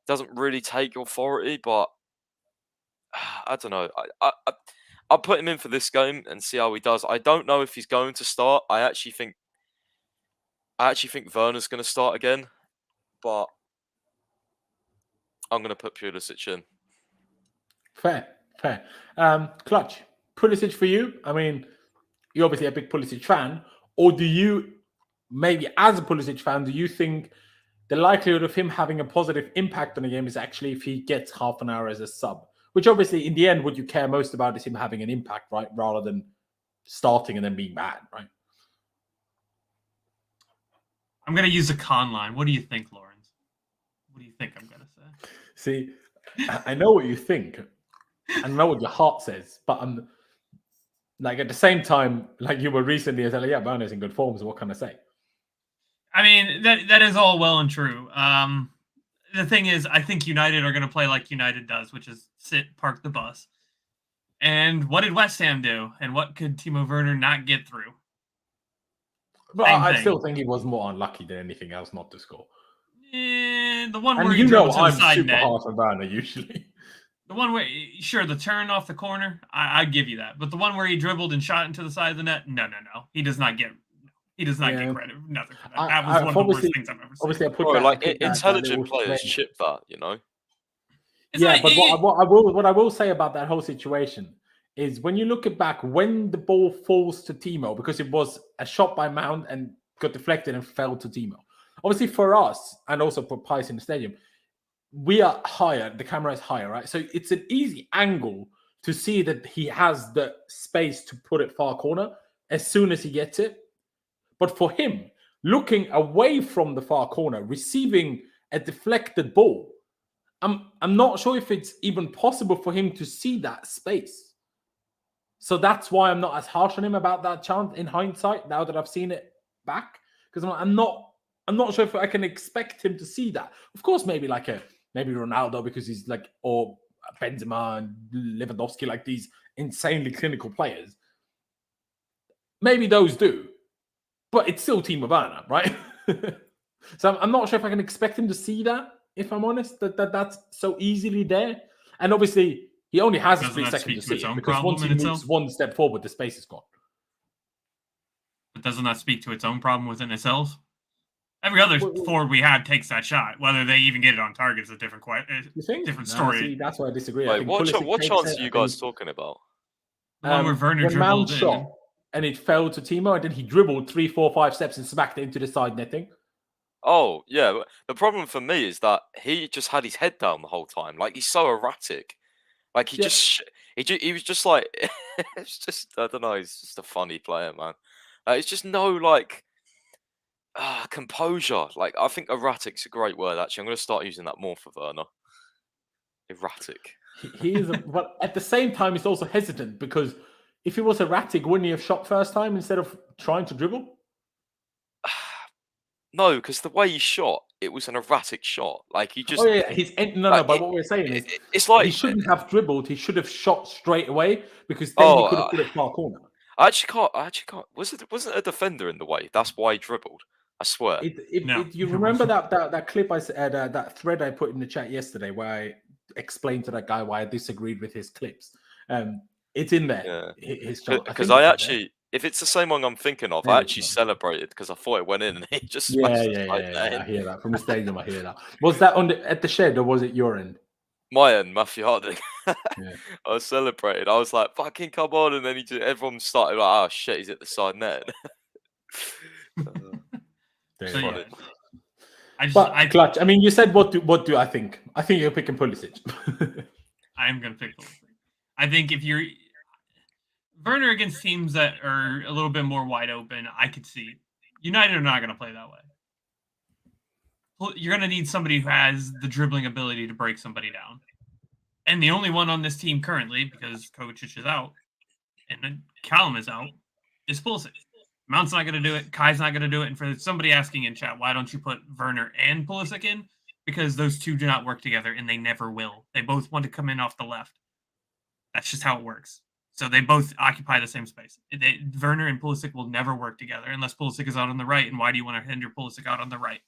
doesn't really take authority. But I don't know. I'll put him in for this game and see how he does. I don't know if he's going to start. I actually think Werner's going to start again, but I'm going to put Pulisic in. Fair. Clutch, Pulisic for you? I mean, you're obviously a big Pulisic fan, or do you, maybe as a Pulisic fan, do you think the likelihood of him having a positive impact on the game is actually if he gets half an hour as a sub? Which obviously, in the end, what you care most about is him having an impact, right? Rather than starting and then being bad, right? I'm going to use a con line. What do you think, Laurenz? What do you think I'm going to say? See, I know what you think. I know what your heart says, but I'm like at the same time, like you were recently, I said, like, yeah, Werner's in good form, so what can I say? I mean, that is all well and true. The thing is, I think United are going to play like United does, which is sit, park the bus. And what did West Ham do? And what could Timo Werner not get through? But I still think he was more unlucky than anything else not to score. The one and where he dribbled to the I'm side super net. hard for Werner usually. The one where, sure, the turn off the corner, I'd give you that. But the one where he dribbled and shot into the side of the net, no. He does not get credit. Nothing for that. That was one of the worst things I've ever seen. Obviously, I put intelligent players chip that, It's yeah, like, but what I will say about that whole situation is when you look at back when the ball falls to Timo, because it was a shot by Mount and got deflected and fell to Timo. Obviously, for us and also for Pies in the stadium, we are higher. The camera is higher, right? So it's an easy angle to see that he has the space to put it far corner as soon as he gets it. But for him, looking away from the far corner, receiving a deflected ball, I'm not sure if it's even possible for him to see that space. So that's why I'm not as harsh on him about that chance in hindsight, now that I've seen it back. Because I'm not sure if I can expect him to see that. Of course, maybe Ronaldo, because he's like, or Benzema and Lewandowski, like these insanely clinical players. Maybe those do. But it's still Timo Werner, right? So I'm not sure if I can expect him to see that, if I'm honest, that's so easily there. And obviously, he only has a split second to see it, because once he moves one step forward, the space is gone. But doesn't that speak to its own problem within itself? Every other forward we had takes that shot. Whether they even get it on target is a different different story. See, that's why I disagree. Wait, what chance are you guys talking about? The one where Werner dribbled in. Shot and it fell to Timo, and then he dribbled 3, 4, 5 steps and smacked it into the side netting. Oh, yeah. But the problem for me is that he just had his head down the whole time. Like, he's so erratic. Like, he was just like, it's just, I don't know, he's just a funny player, man. It's just no, like, composure. Like, I think erratic's a great word, actually. I'm going to start using that more for Werner. Erratic. He is, but at the same time, he's also hesitant because if he was erratic, wouldn't he have shot first time instead of trying to dribble? No, because the way he shot, it was an erratic shot. Like, he just... Oh, yeah, but what we're saying is... It's like... He shouldn't have dribbled. He should have shot straight away because then he could have put it far corner. I actually can't... Wasn't a defender in the way? That's why he dribbled. I swear. You remember that clip I said, that thread I put in the chat yesterday where I explained to that guy why I disagreed with his clips? It's in there. Yeah. Because I actually... If it's the same one I'm thinking of, I actually celebrated because I thought it went in and he just smashed it. I hear that. From the stadium, I hear that. Was that at the shed or was it your end? My end, Matthew Harding. I celebrated. I was like, fucking come on. And then everyone started like, oh shit, he's at the side net. Clutch. I mean, you said what do I think? I think you're picking Pulisic. I'm going to pick Pulisic. I think if you're... Werner against teams that are a little bit more wide open, I could see. United are not going to play that way. You're going to need somebody who has the dribbling ability to break somebody down. And the only one on this team currently, because Kovacic is out and Callum is out, is Pulisic. Mount's not going to do it. Kai's not going to do it. And for somebody asking in chat, why don't you put Werner and Pulisic in? Because those two do not work together, and they never will. They both want to come in off the left. That's just how it works. So they both occupy the same space. Werner and Pulisic will never work together unless Pulisic is out on the right. And why do you want to hinder Pulisic out on the right?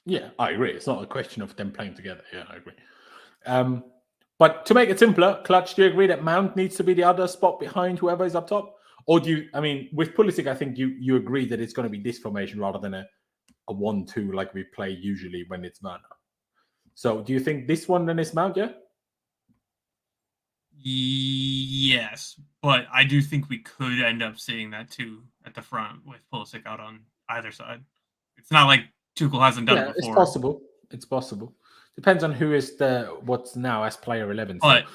Yeah, I agree. It's not a question of them playing together. Yeah, I agree. But to make it simpler, Clutch, do you agree that Mount needs to be the other spot behind whoever is up top? Or do you, I mean, with Pulisic, I think you agree that it's going to be this formation rather than a 1-2 like we play usually when it's Werner. So do you think this one then is Mount, yeah? Yes, but I do think we could end up seeing that too at the front with Pulisic out on either side. It's not like Tuchel hasn't done it before. It's possible. Depends on who is what's now as player 11. But,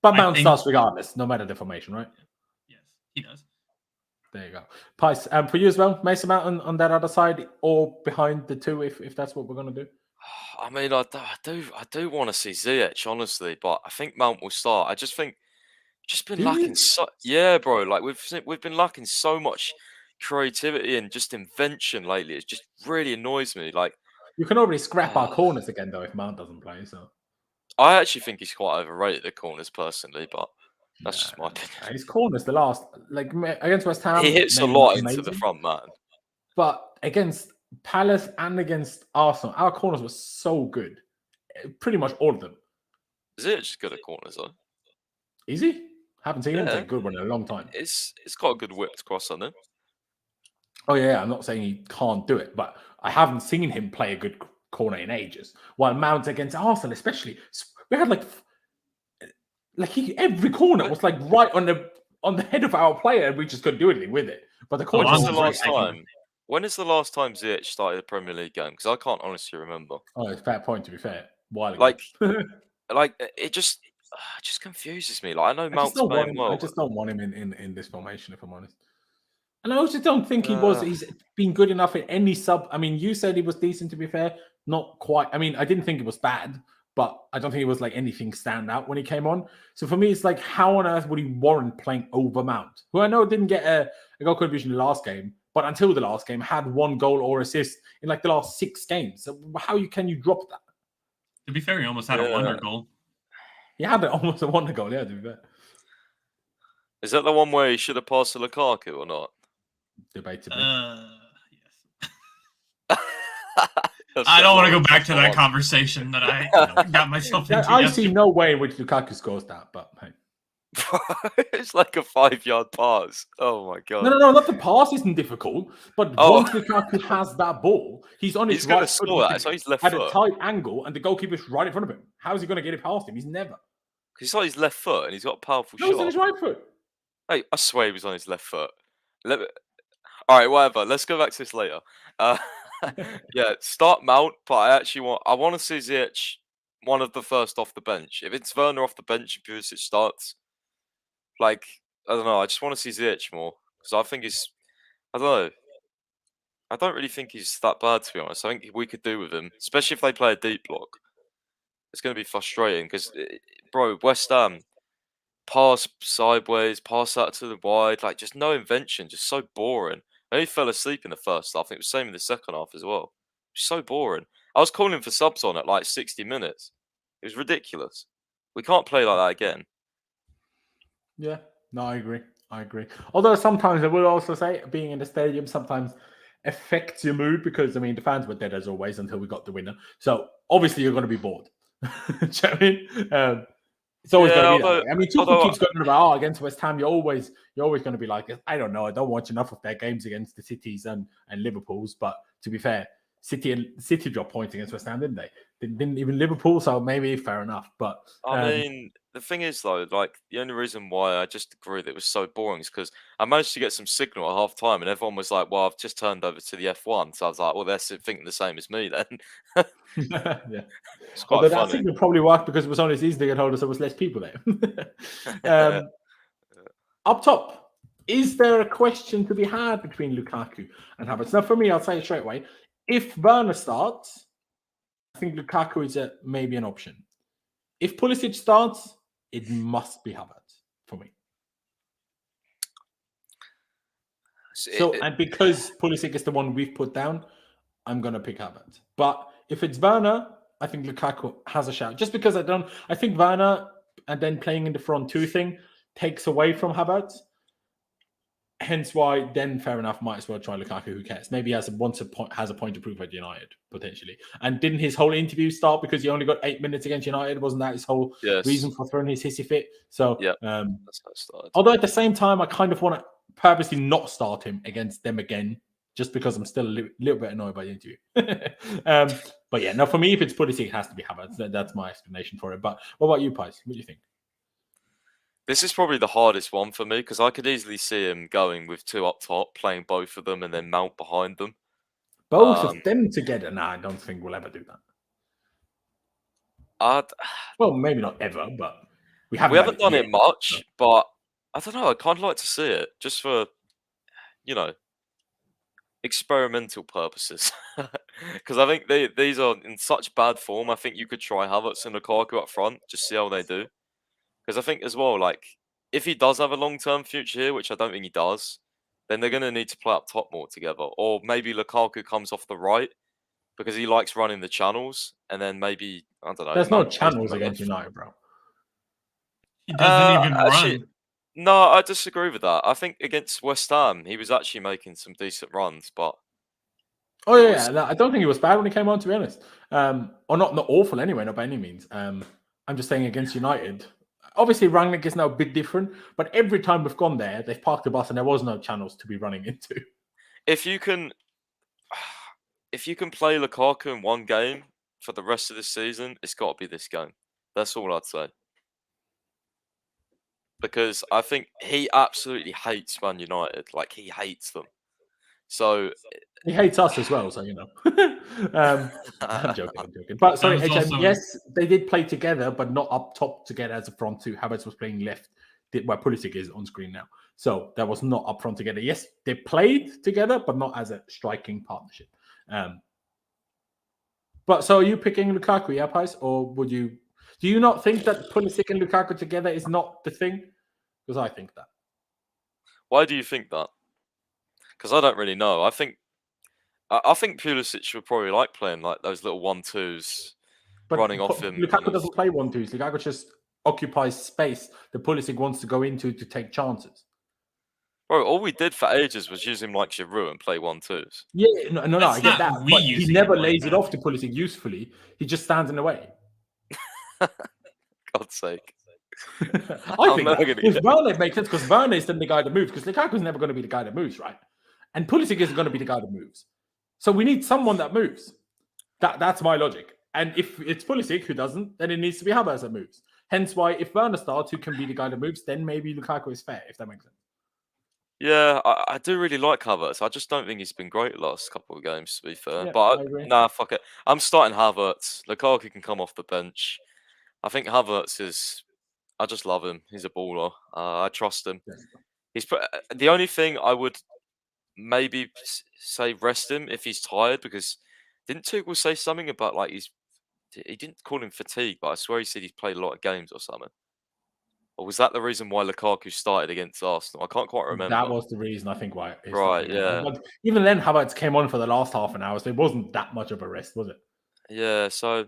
but Mount starts regardless, no matter the formation, right? Yes, he does. There you go. Pice, for you as well, Mason Mount on that other side or behind the two, if that's what we're going to do. I mean, I do want to see Ziyech, honestly, but I think Mount will start. I just think been lacking yeah, bro. Like we've been lacking so much creativity and just invention lately. It just really annoys me. Like you can already scrap our corners again though if Mount doesn't play. So I actually think he's quite overrated at corners personally, but that's just my opinion. His corners, the last against West Ham, he hits a lot into the front, man. But against Palace and against Arsenal, our corners were so good. Pretty much all of them. Ziyech is good at corners, though. Is he? Haven't seen him take a good one in a long time. It's got a good whipped cross on him. Oh, yeah. I'm not saying he can't do it, but I haven't seen him play a good corner in ages. While Mount against Arsenal, especially, we had every corner was like right on the head of our player, and we just couldn't do anything with it. But the corner was the last time. When is the last time Ziyech started a Premier League game? Because I can't honestly remember. Oh, it's a fair point, to be fair. While ago. Like it just confuses me. Like I know Mount's playing well. I just don't want him in this formation, if I'm honest. And I also don't think he's been good enough in any sub. I mean, you said he was decent, to be fair. Not quite. I mean, I didn't think it was bad, but I don't think it was like anything stand out when he came on. So for me, it's like, how on earth would he warrant playing over Mount, who I know didn't get a goal contribution in the last game, but until the last game had 1 goal or assist in like the last 6 games. So how can you drop that? To be fair, he almost had a wonder goal. He had almost a wonder goal, yeah, to be fair. Is that the one where he should have passed to Lukaku or not? Debatably. Yes. I don't want to go back to that conversation that I got myself into. I see no way in which Lukaku scores that, but hey. It's like a 5-yard pass. Oh my god. No, not the pass isn't difficult, but Oh. once Lukaku has that ball, he's on his He's going right to foot score that. It's on his left at a foot. tight angle, and the goalkeeper's right in front of him. How is he going to get it past him? He's never. He's on his left foot and he's got a powerful No, he's on shot. his right foot. Hey, I swear he was on his left foot. All right, whatever. Let's go back to this later. Yeah, start Mount, but I want to see Ziyech one of the first off the bench. If it's Werner off the bench and Pulisic starts, like, I don't know. I just want to see Ziyech more because I think I don't know. I don't really think he's that bad, to be honest. I think we could do with him, especially if they play a deep block. It's going to be frustrating because, bro, West Ham pass sideways, pass out to the wide, like just no invention, just so boring. I only fell asleep in the first half. I think it was the same in the second half as well. So boring. I was calling for subs on at like 60 minutes. It was ridiculous. We can't play like that again. Yeah, no, I agree. Although sometimes I will also say being in the stadium sometimes affects your mood because, I mean, the fans were dead as always until we got the winner. So obviously you're going to be bored. Do you know what I mean? It's always going to be that way. I mean, Tuchel keeps going about, against West Ham, you're always going to be like, I don't know, I don't watch enough of their games against the Cities and Liverpools. But to be fair, City dropped points against West Ham, didn't they? Didn't even Liverpool, so maybe fair enough. But I mean, the thing is though, like the only reason why I just agree that it was so boring is because I managed to get some signal at half time, and everyone was like, "Well, I've just turned over to the F1," so I was like, "Well, they're thinking the same as me then." Yeah, it's quite that funny. signal probably worked because it was only easy to get hold of, so there was less people there. Up top, is there a question to be had between Lukaku and Havertz? Now, for me, I'll say it straight away. If Werner starts, I think Lukaku is maybe an option. If Pulisic starts, it must be Havertz for me. And because Pulisic is the one we've put down, I'm going to pick Havertz. But if it's Werner, I think Lukaku has a shout. Just because I think Werner and then playing in the front two thing takes away from Havertz. Hence why, then fair enough, might as well try Lukaku. Who cares? Maybe he has a point to prove at United potentially. And didn't his whole interview start because he only got 8 minutes against United? Wasn't that his whole reason for throwing his hissy fit? So yeah, that's how it started. Although at the same time, I kind of want to purposely not start him against them again, just because I'm still a little bit annoyed by the interview. But yeah, no, for me, if it's Pulisic, it has to be Havertz. That's my explanation for it. But what about you, Pies? What do you think? This is probably the hardest one for me because I could easily see him going with two up top, playing both of them, and then Mount behind them. Both of them together? No, I don't think we'll ever do that. Well, maybe not ever, but we haven't done it much. But I don't know. I kind of like to see it just for, experimental purposes. Because I think these are in such bad form. I think you could try Havertz and Lukaku up front, just see how they do. Because I think as well, like, if he does have a long-term future here, which I don't think he does, then they're going to need to play up top more together. Or maybe Lukaku comes off the right because he likes running the channels. And then maybe, I don't know. There's no channels against United, bro. He doesn't even run. No, I disagree with that. I think against West Ham, he was actually making some decent runs, but... Oh, yeah. No, I don't think he was bad when he came on, to be honest. Or not awful anyway, not by any means. I'm just saying against United... Obviously, Rangnick is now a bit different, but every time we've gone there, they've parked the bus and there was no channels to be running into. If you can play Lukaku in one game for the rest of the season, it's got to be this game. That's all I'd say. Because I think he absolutely hates Man United. Like, he hates them. So he hates us as well, so you know. I'm joking. But sorry, HM, yes, they did play together, but not up top together as a front two. Havertz was playing left, where Pulisic is on screen now. So that was not up front together. Yes, they played together, but not as a striking partnership. But so are you picking Lukaku, yeah, Pies? Or do you not think that Pulisic and Lukaku together is not the thing? Because I think that. Why do you think that? Because I don't really know. I think Pulisic would probably like playing like those little 1-2s running off him. Lukaku doesn't play 1-2s. Lukaku just occupies space that Pulisic wants to go into to take chances. Bro, all we did for ages was use him like Giroud and play 1-2s. Yeah, no, I get that. But he never lays it off to Pulisic usefully. He just stands in the way. God's sake. I think never that. gonna With Werner, it makes sense because Werner is then the guy that moves because Lukaku's never going to be the guy that moves, right? And Pulisic isn't going to be the guy that moves. So we need someone that moves. That's my logic. And if it's Pulisic who doesn't, then it needs to be Havertz that moves. Hence why if Werner starts, who can be the guy that moves, then maybe Lukaku is fair, if that makes sense. Yeah, I do really like Havertz. I just don't think he's been great the last couple of games, to be fair. Yeah, But I agree. nah, fuck it. I'm starting Havertz. Lukaku can come off the bench. I think Havertz is. I just love him. He's a baller. I trust him. Yes. The only thing I would maybe say rest him if he's tired because didn't Tuchel say something about like he didn't call him fatigue, but I swear he said he's played a lot of games or something. Or was that the reason why Lukaku started against Arsenal? I can't quite remember. That was the reason, I think, why. Right, yeah. But even then, Havertz came on for the last half an hour, so it wasn't that much of a rest, was it? Yeah, so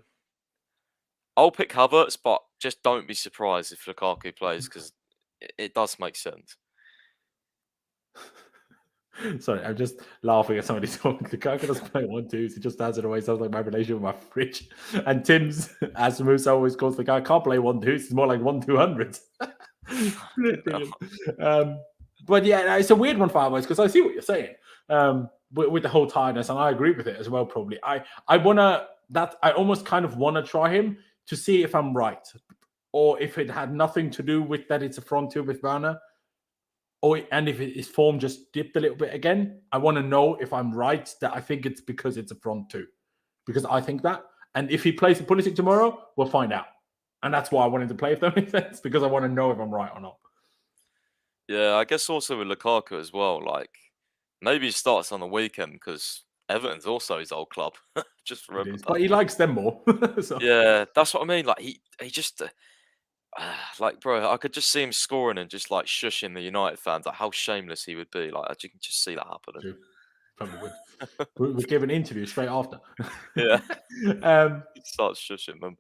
I'll pick Havertz, but just don't be surprised if Lukaku plays because it does make sense. Sorry, I'm just laughing at somebody talking. Lukaku doesn't play 1-2s. He just stands in a way. Sounds like my relationship with my fridge. And Tim's, as Musa always calls the guy, can't play 1-2s. It's more like 1-200s. But yeah, it's a weird one for Havertz because I see what you're saying with the whole tiredness, and I agree with it as well. Probably, I almost kind of want to try him to see if I'm right, or if it had nothing to do with that it's a front two with Werner. And if his form just dipped a little bit again, I want to know if I'm right that I think it's because it's a front two. Because I think that. And if he plays the Pulisic tomorrow, we'll find out. And that's why I wanted to play, if that makes sense. Because I want to know if I'm right or not. Yeah, I guess also with Lukaku as well, like maybe he starts on the weekend because Everton's also his old club. Just remember that. But he likes them more. So. Yeah, that's what I mean. Like he just like, bro, I could just see him scoring and just like shushing the United fans. Like how shameless he would be. Like you can just see that happening. True. Probably would. We'd give an interview straight after. Yeah. He starts shushing them.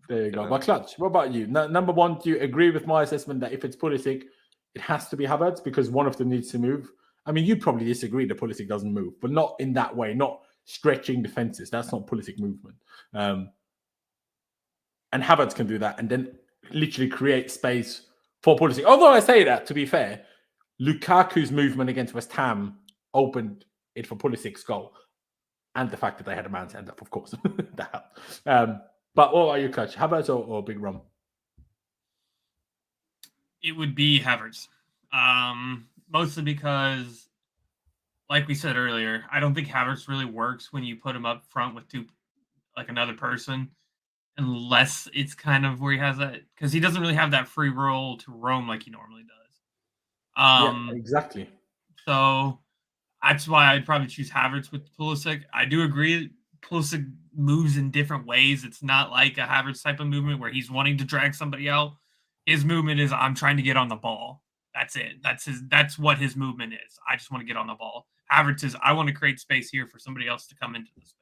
There you go. But Clutch, what about you? Number one, do you agree with my assessment that if it's Pulisic, it has to be Havertz because one of them needs to move? I mean, you'd probably disagree that Pulisic doesn't move, but not in that way, not stretching defenses. That's not Pulisic movement. And Havertz can do that and then literally create space for Pulisic. Although I say that, to be fair, Lukaku's movement against West Ham opened it for Pulisic's goal. And the fact that they had a man stand up, of course. That helped. But what about you, Clutch? Havertz or Big Rum? It would be Havertz. Mostly because, like we said earlier, I don't think Havertz really works when you put him up front with another person, unless it's kind of where he has that, because he doesn't really have that free role to roam like he normally does. Yeah, exactly. So that's why I'd probably choose Havertz with Pulisic. I do agree Pulisic moves in different ways. It's not like a Havertz type of movement where he's wanting to drag somebody out. His movement is I'm trying to get on the ball. That's it. That's what his movement is. I just want to get on the ball. Havertz is I want to create space here for somebody else to come into the space.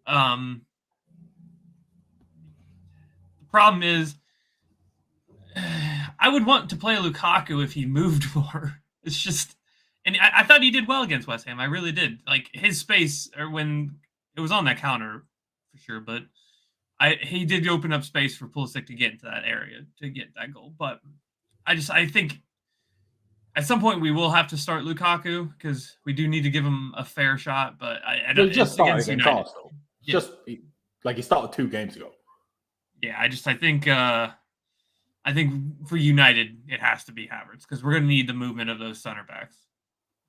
The problem is I would want to play Lukaku if he moved more. It's just, and I thought he did well against West Ham. I really did. Like his space, or when it was on that counter for sure, but he did open up space for Pulisic to get into that area to get that goal. But I think at some point we will have to start Lukaku because we do need to give him a fair shot. But I don't just started against United. Arsenal. Yeah. Just like he started 2 games ago. Yeah, I think for United it has to be Havertz because we're going to need the movement of those center backs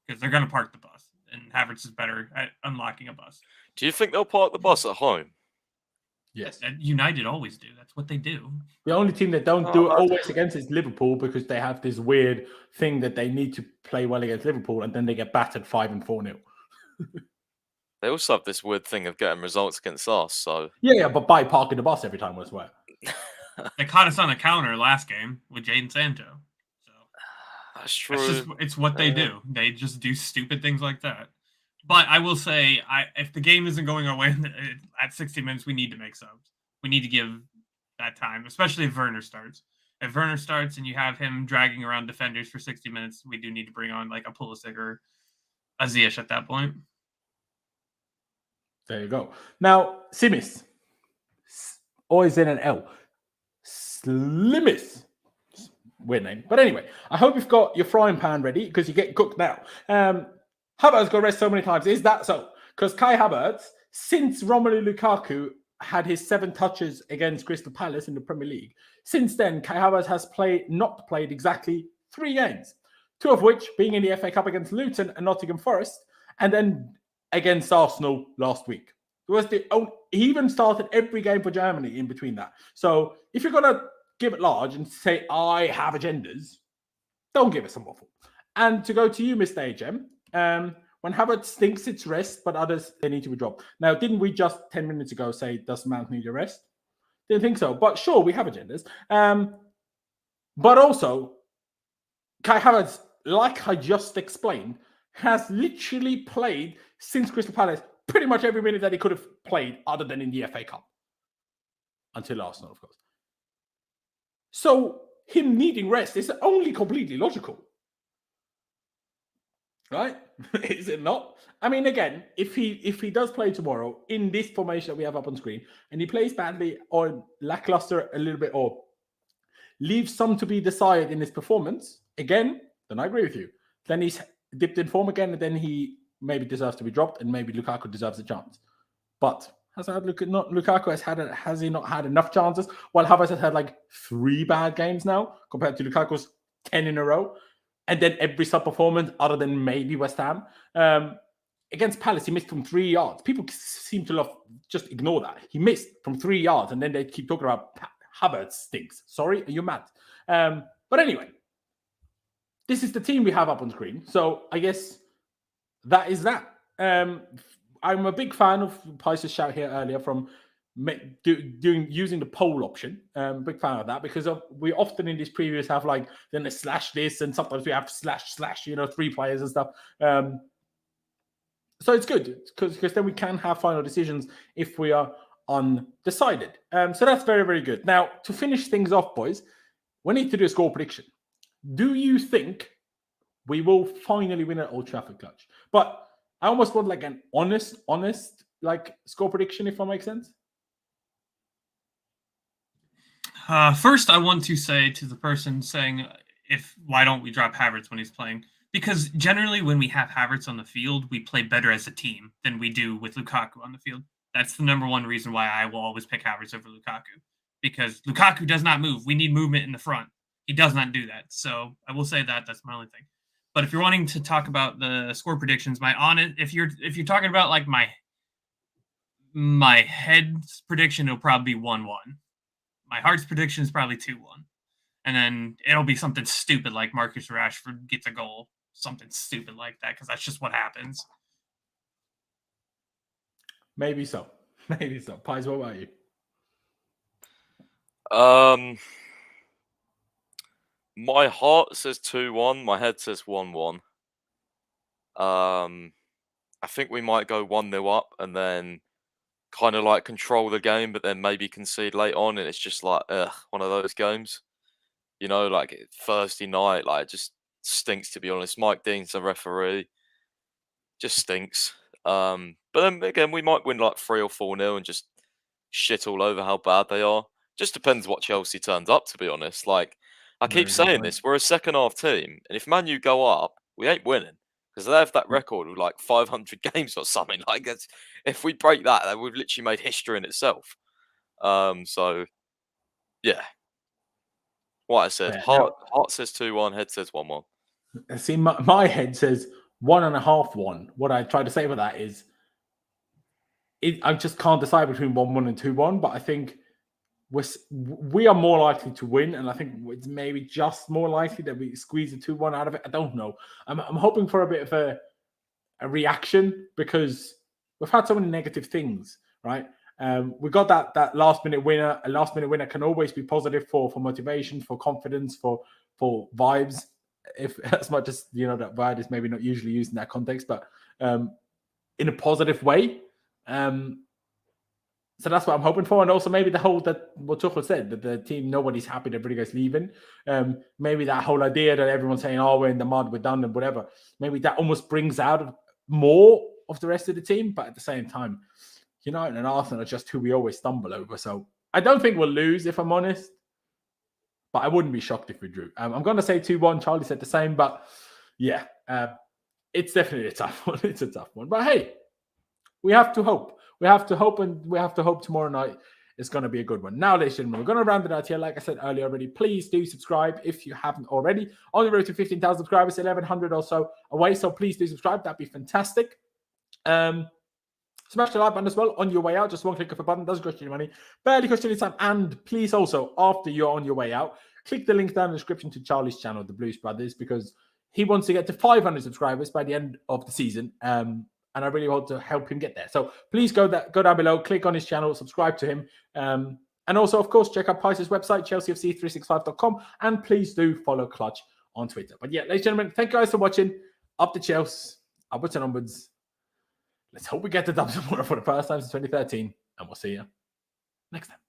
because they're going to park the bus, and Havertz is better at unlocking a bus. Do you think they'll park the bus at home? Yes. United always do. That's what they do. The only team that don't do it always against is Liverpool because they have this weird thing that they need to play well against Liverpool and then they get battered 5-4-0. They also have this weird thing of getting results against us. So yeah, but by parking the bus every time, I swear. They caught us on a counter last game with Jadon Sancho. So that's true. It's what they do. They just do stupid things like that. But I will say, if the game isn't going our way at 60 minutes, we need to make subs. We need to give that time, especially if Werner starts. If Werner starts and you have him dragging around defenders for 60 minutes, we do need to bring on like a Pulisic or a Ziyech at that point. There you go. Now, Simis. Always in an L. Slimis. weird name. But anyway, I hope you've got your frying pan ready because you're getting cooked now. Havertz got rest so many times. Is that so? Because Kai Havertz, since Romelu Lukaku had his 7 touches against Crystal Palace in the Premier League, since then, Kai Havertz has not played exactly 3 games, 2 of which being in the FA Cup against Luton and Nottingham Forest, and then against Arsenal last week. He even started every game for Germany in between that. So if you're going to give it large and say, I have agendas, don't give us a waffle. And to go to you, Mr. HM, when Havertz thinks it's rest, but others, they need to be dropped. Now, didn't we just 10 minutes ago say, does Mount need a rest? Didn't think so. But sure, we have agendas. But also, Kai Havertz, like I just explained, has literally played since Crystal Palace pretty much every minute that he could have played other than in the FA Cup. Until Arsenal, of course. So him needing rest is only completely logical. Right? Is it not? I mean, again, if he does play tomorrow in this formation that we have up on screen, and he plays badly or lackluster a little bit, or leaves some to be desired in his performance, again, then I agree with you. Then he's dipped in form again, and then he maybe deserves to be dropped, and maybe Lukaku deserves a chance. But Lukaku has he not had enough chances? While Havertz has had like 3 bad games now compared to Lukaku's 10 in a row. And then every sub-performance, other than maybe West Ham. Against Palace, he missed from 3 yards. People seem to just ignore that. He missed from 3 yards, and then they keep talking about Havertz stinks. Sorry, are you mad? But anyway, this is the team we have up on screen. So I guess that is that. I'm a big fan of Pice's shout here earlier from using the poll option. Big fan of that because we often in these previews have like then a slash this, and sometimes we have slash 3 players and stuff. So it's good because then we can have final decisions if we are undecided. So that's very, very good. Now, to finish things off, boys, we need to do a score prediction. Do you think we will finally win at Old Trafford clutch? But I almost want like an honest like score prediction, if that makes sense. First, I want to say to the person saying, why don't we drop Havertz when he's playing? Because generally when we have Havertz on the field, we play better as a team than we do with Lukaku on the field. That's the number one reason why I will always pick Havertz over Lukaku. Because Lukaku does not move. We need movement in the front. He does not do that. So I will say that's my only thing. But if you're wanting to talk about the score predictions, if you're talking about like my head's prediction, it'll probably be 1-1. My heart's prediction is probably 2-1. And then it'll be something stupid like Marcus Rashford gets a goal. Something stupid like that, because that's just what happens. Maybe so. Pies, what about you? My heart says 2-1. My head says 1-1. I think we might go 1-0 up and then kind of like control the game, but then maybe concede late on, and it's just like one of those games. You know, like Thursday night, like it just stinks, to be honest. Mike Dean's the referee. Just stinks. But then again, we might win like 3 or 4-0 and just shit all over how bad they are. Just depends what Chelsea turns up, to be honest. Like, I keep saying this, we're a second half team, and if Man U go up, we ain't winning. Because they have that record of like 500 games or something. Like, if we break that, then we've literally made history in itself. So, yeah. What I said, heart says 2-1, head says 1-1. See, my head says 1.5-1. What I try to say about that is, I just can't decide between 1-1 and 2-1. But I think we are more likely to win, and I think it's maybe just more likely that we squeeze a 2-1 out of it. I don't know. I'm hoping for a bit of a reaction because we've had so many negative things, right? We got that last minute winner. A last minute winner can always be positive for motivation, for confidence, for vibes. If as much as that word is maybe not usually used in that context, but in a positive way. So that's what I'm hoping for, and also maybe what Tuchel said, that the team, nobody's happy that Rudiger's leaving. Maybe that whole idea that everyone's saying, "Oh, we're in the mud, we're done," and whatever. Maybe that almost brings out more of the rest of the team, but at the same time, United and Arsenal are just who we always stumble over. So I don't think we'll lose, if I'm honest. but I wouldn't be shocked if we drew. I'm going to say 2-1. Charlie said the same, but yeah, it's definitely a tough one. It's a tough one. But hey, we have to hope. We have to hope, and we have to hope tomorrow night is going to be a good one. Now, ladies and gentlemen, we're going to round it out here. Like I said earlier already, please do subscribe if you haven't already. On the road to 15,000 subscribers, 1,100 or so away. So please do subscribe. That'd be fantastic. Smash the like button as well on your way out. Just one click of a button. Doesn't cost you any money. Barely cost you any time. And please also, after you're on your way out, click the link down in the description to Charlie's channel, The Blues Brothers, because he wants to get to 500 subscribers by the end of the season. And I really want to help him get there. So please go down below, click on his channel, subscribe to him. And also, of course, check out Pice's website, chelseafc365.com. And please do follow Clutch on Twitter. But yeah, ladies and gentlemen, thank you guys for watching. Up the Chelsea, upwards and onwards. Let's hope we get the dubs for the first time since 2013. And we'll see you next time.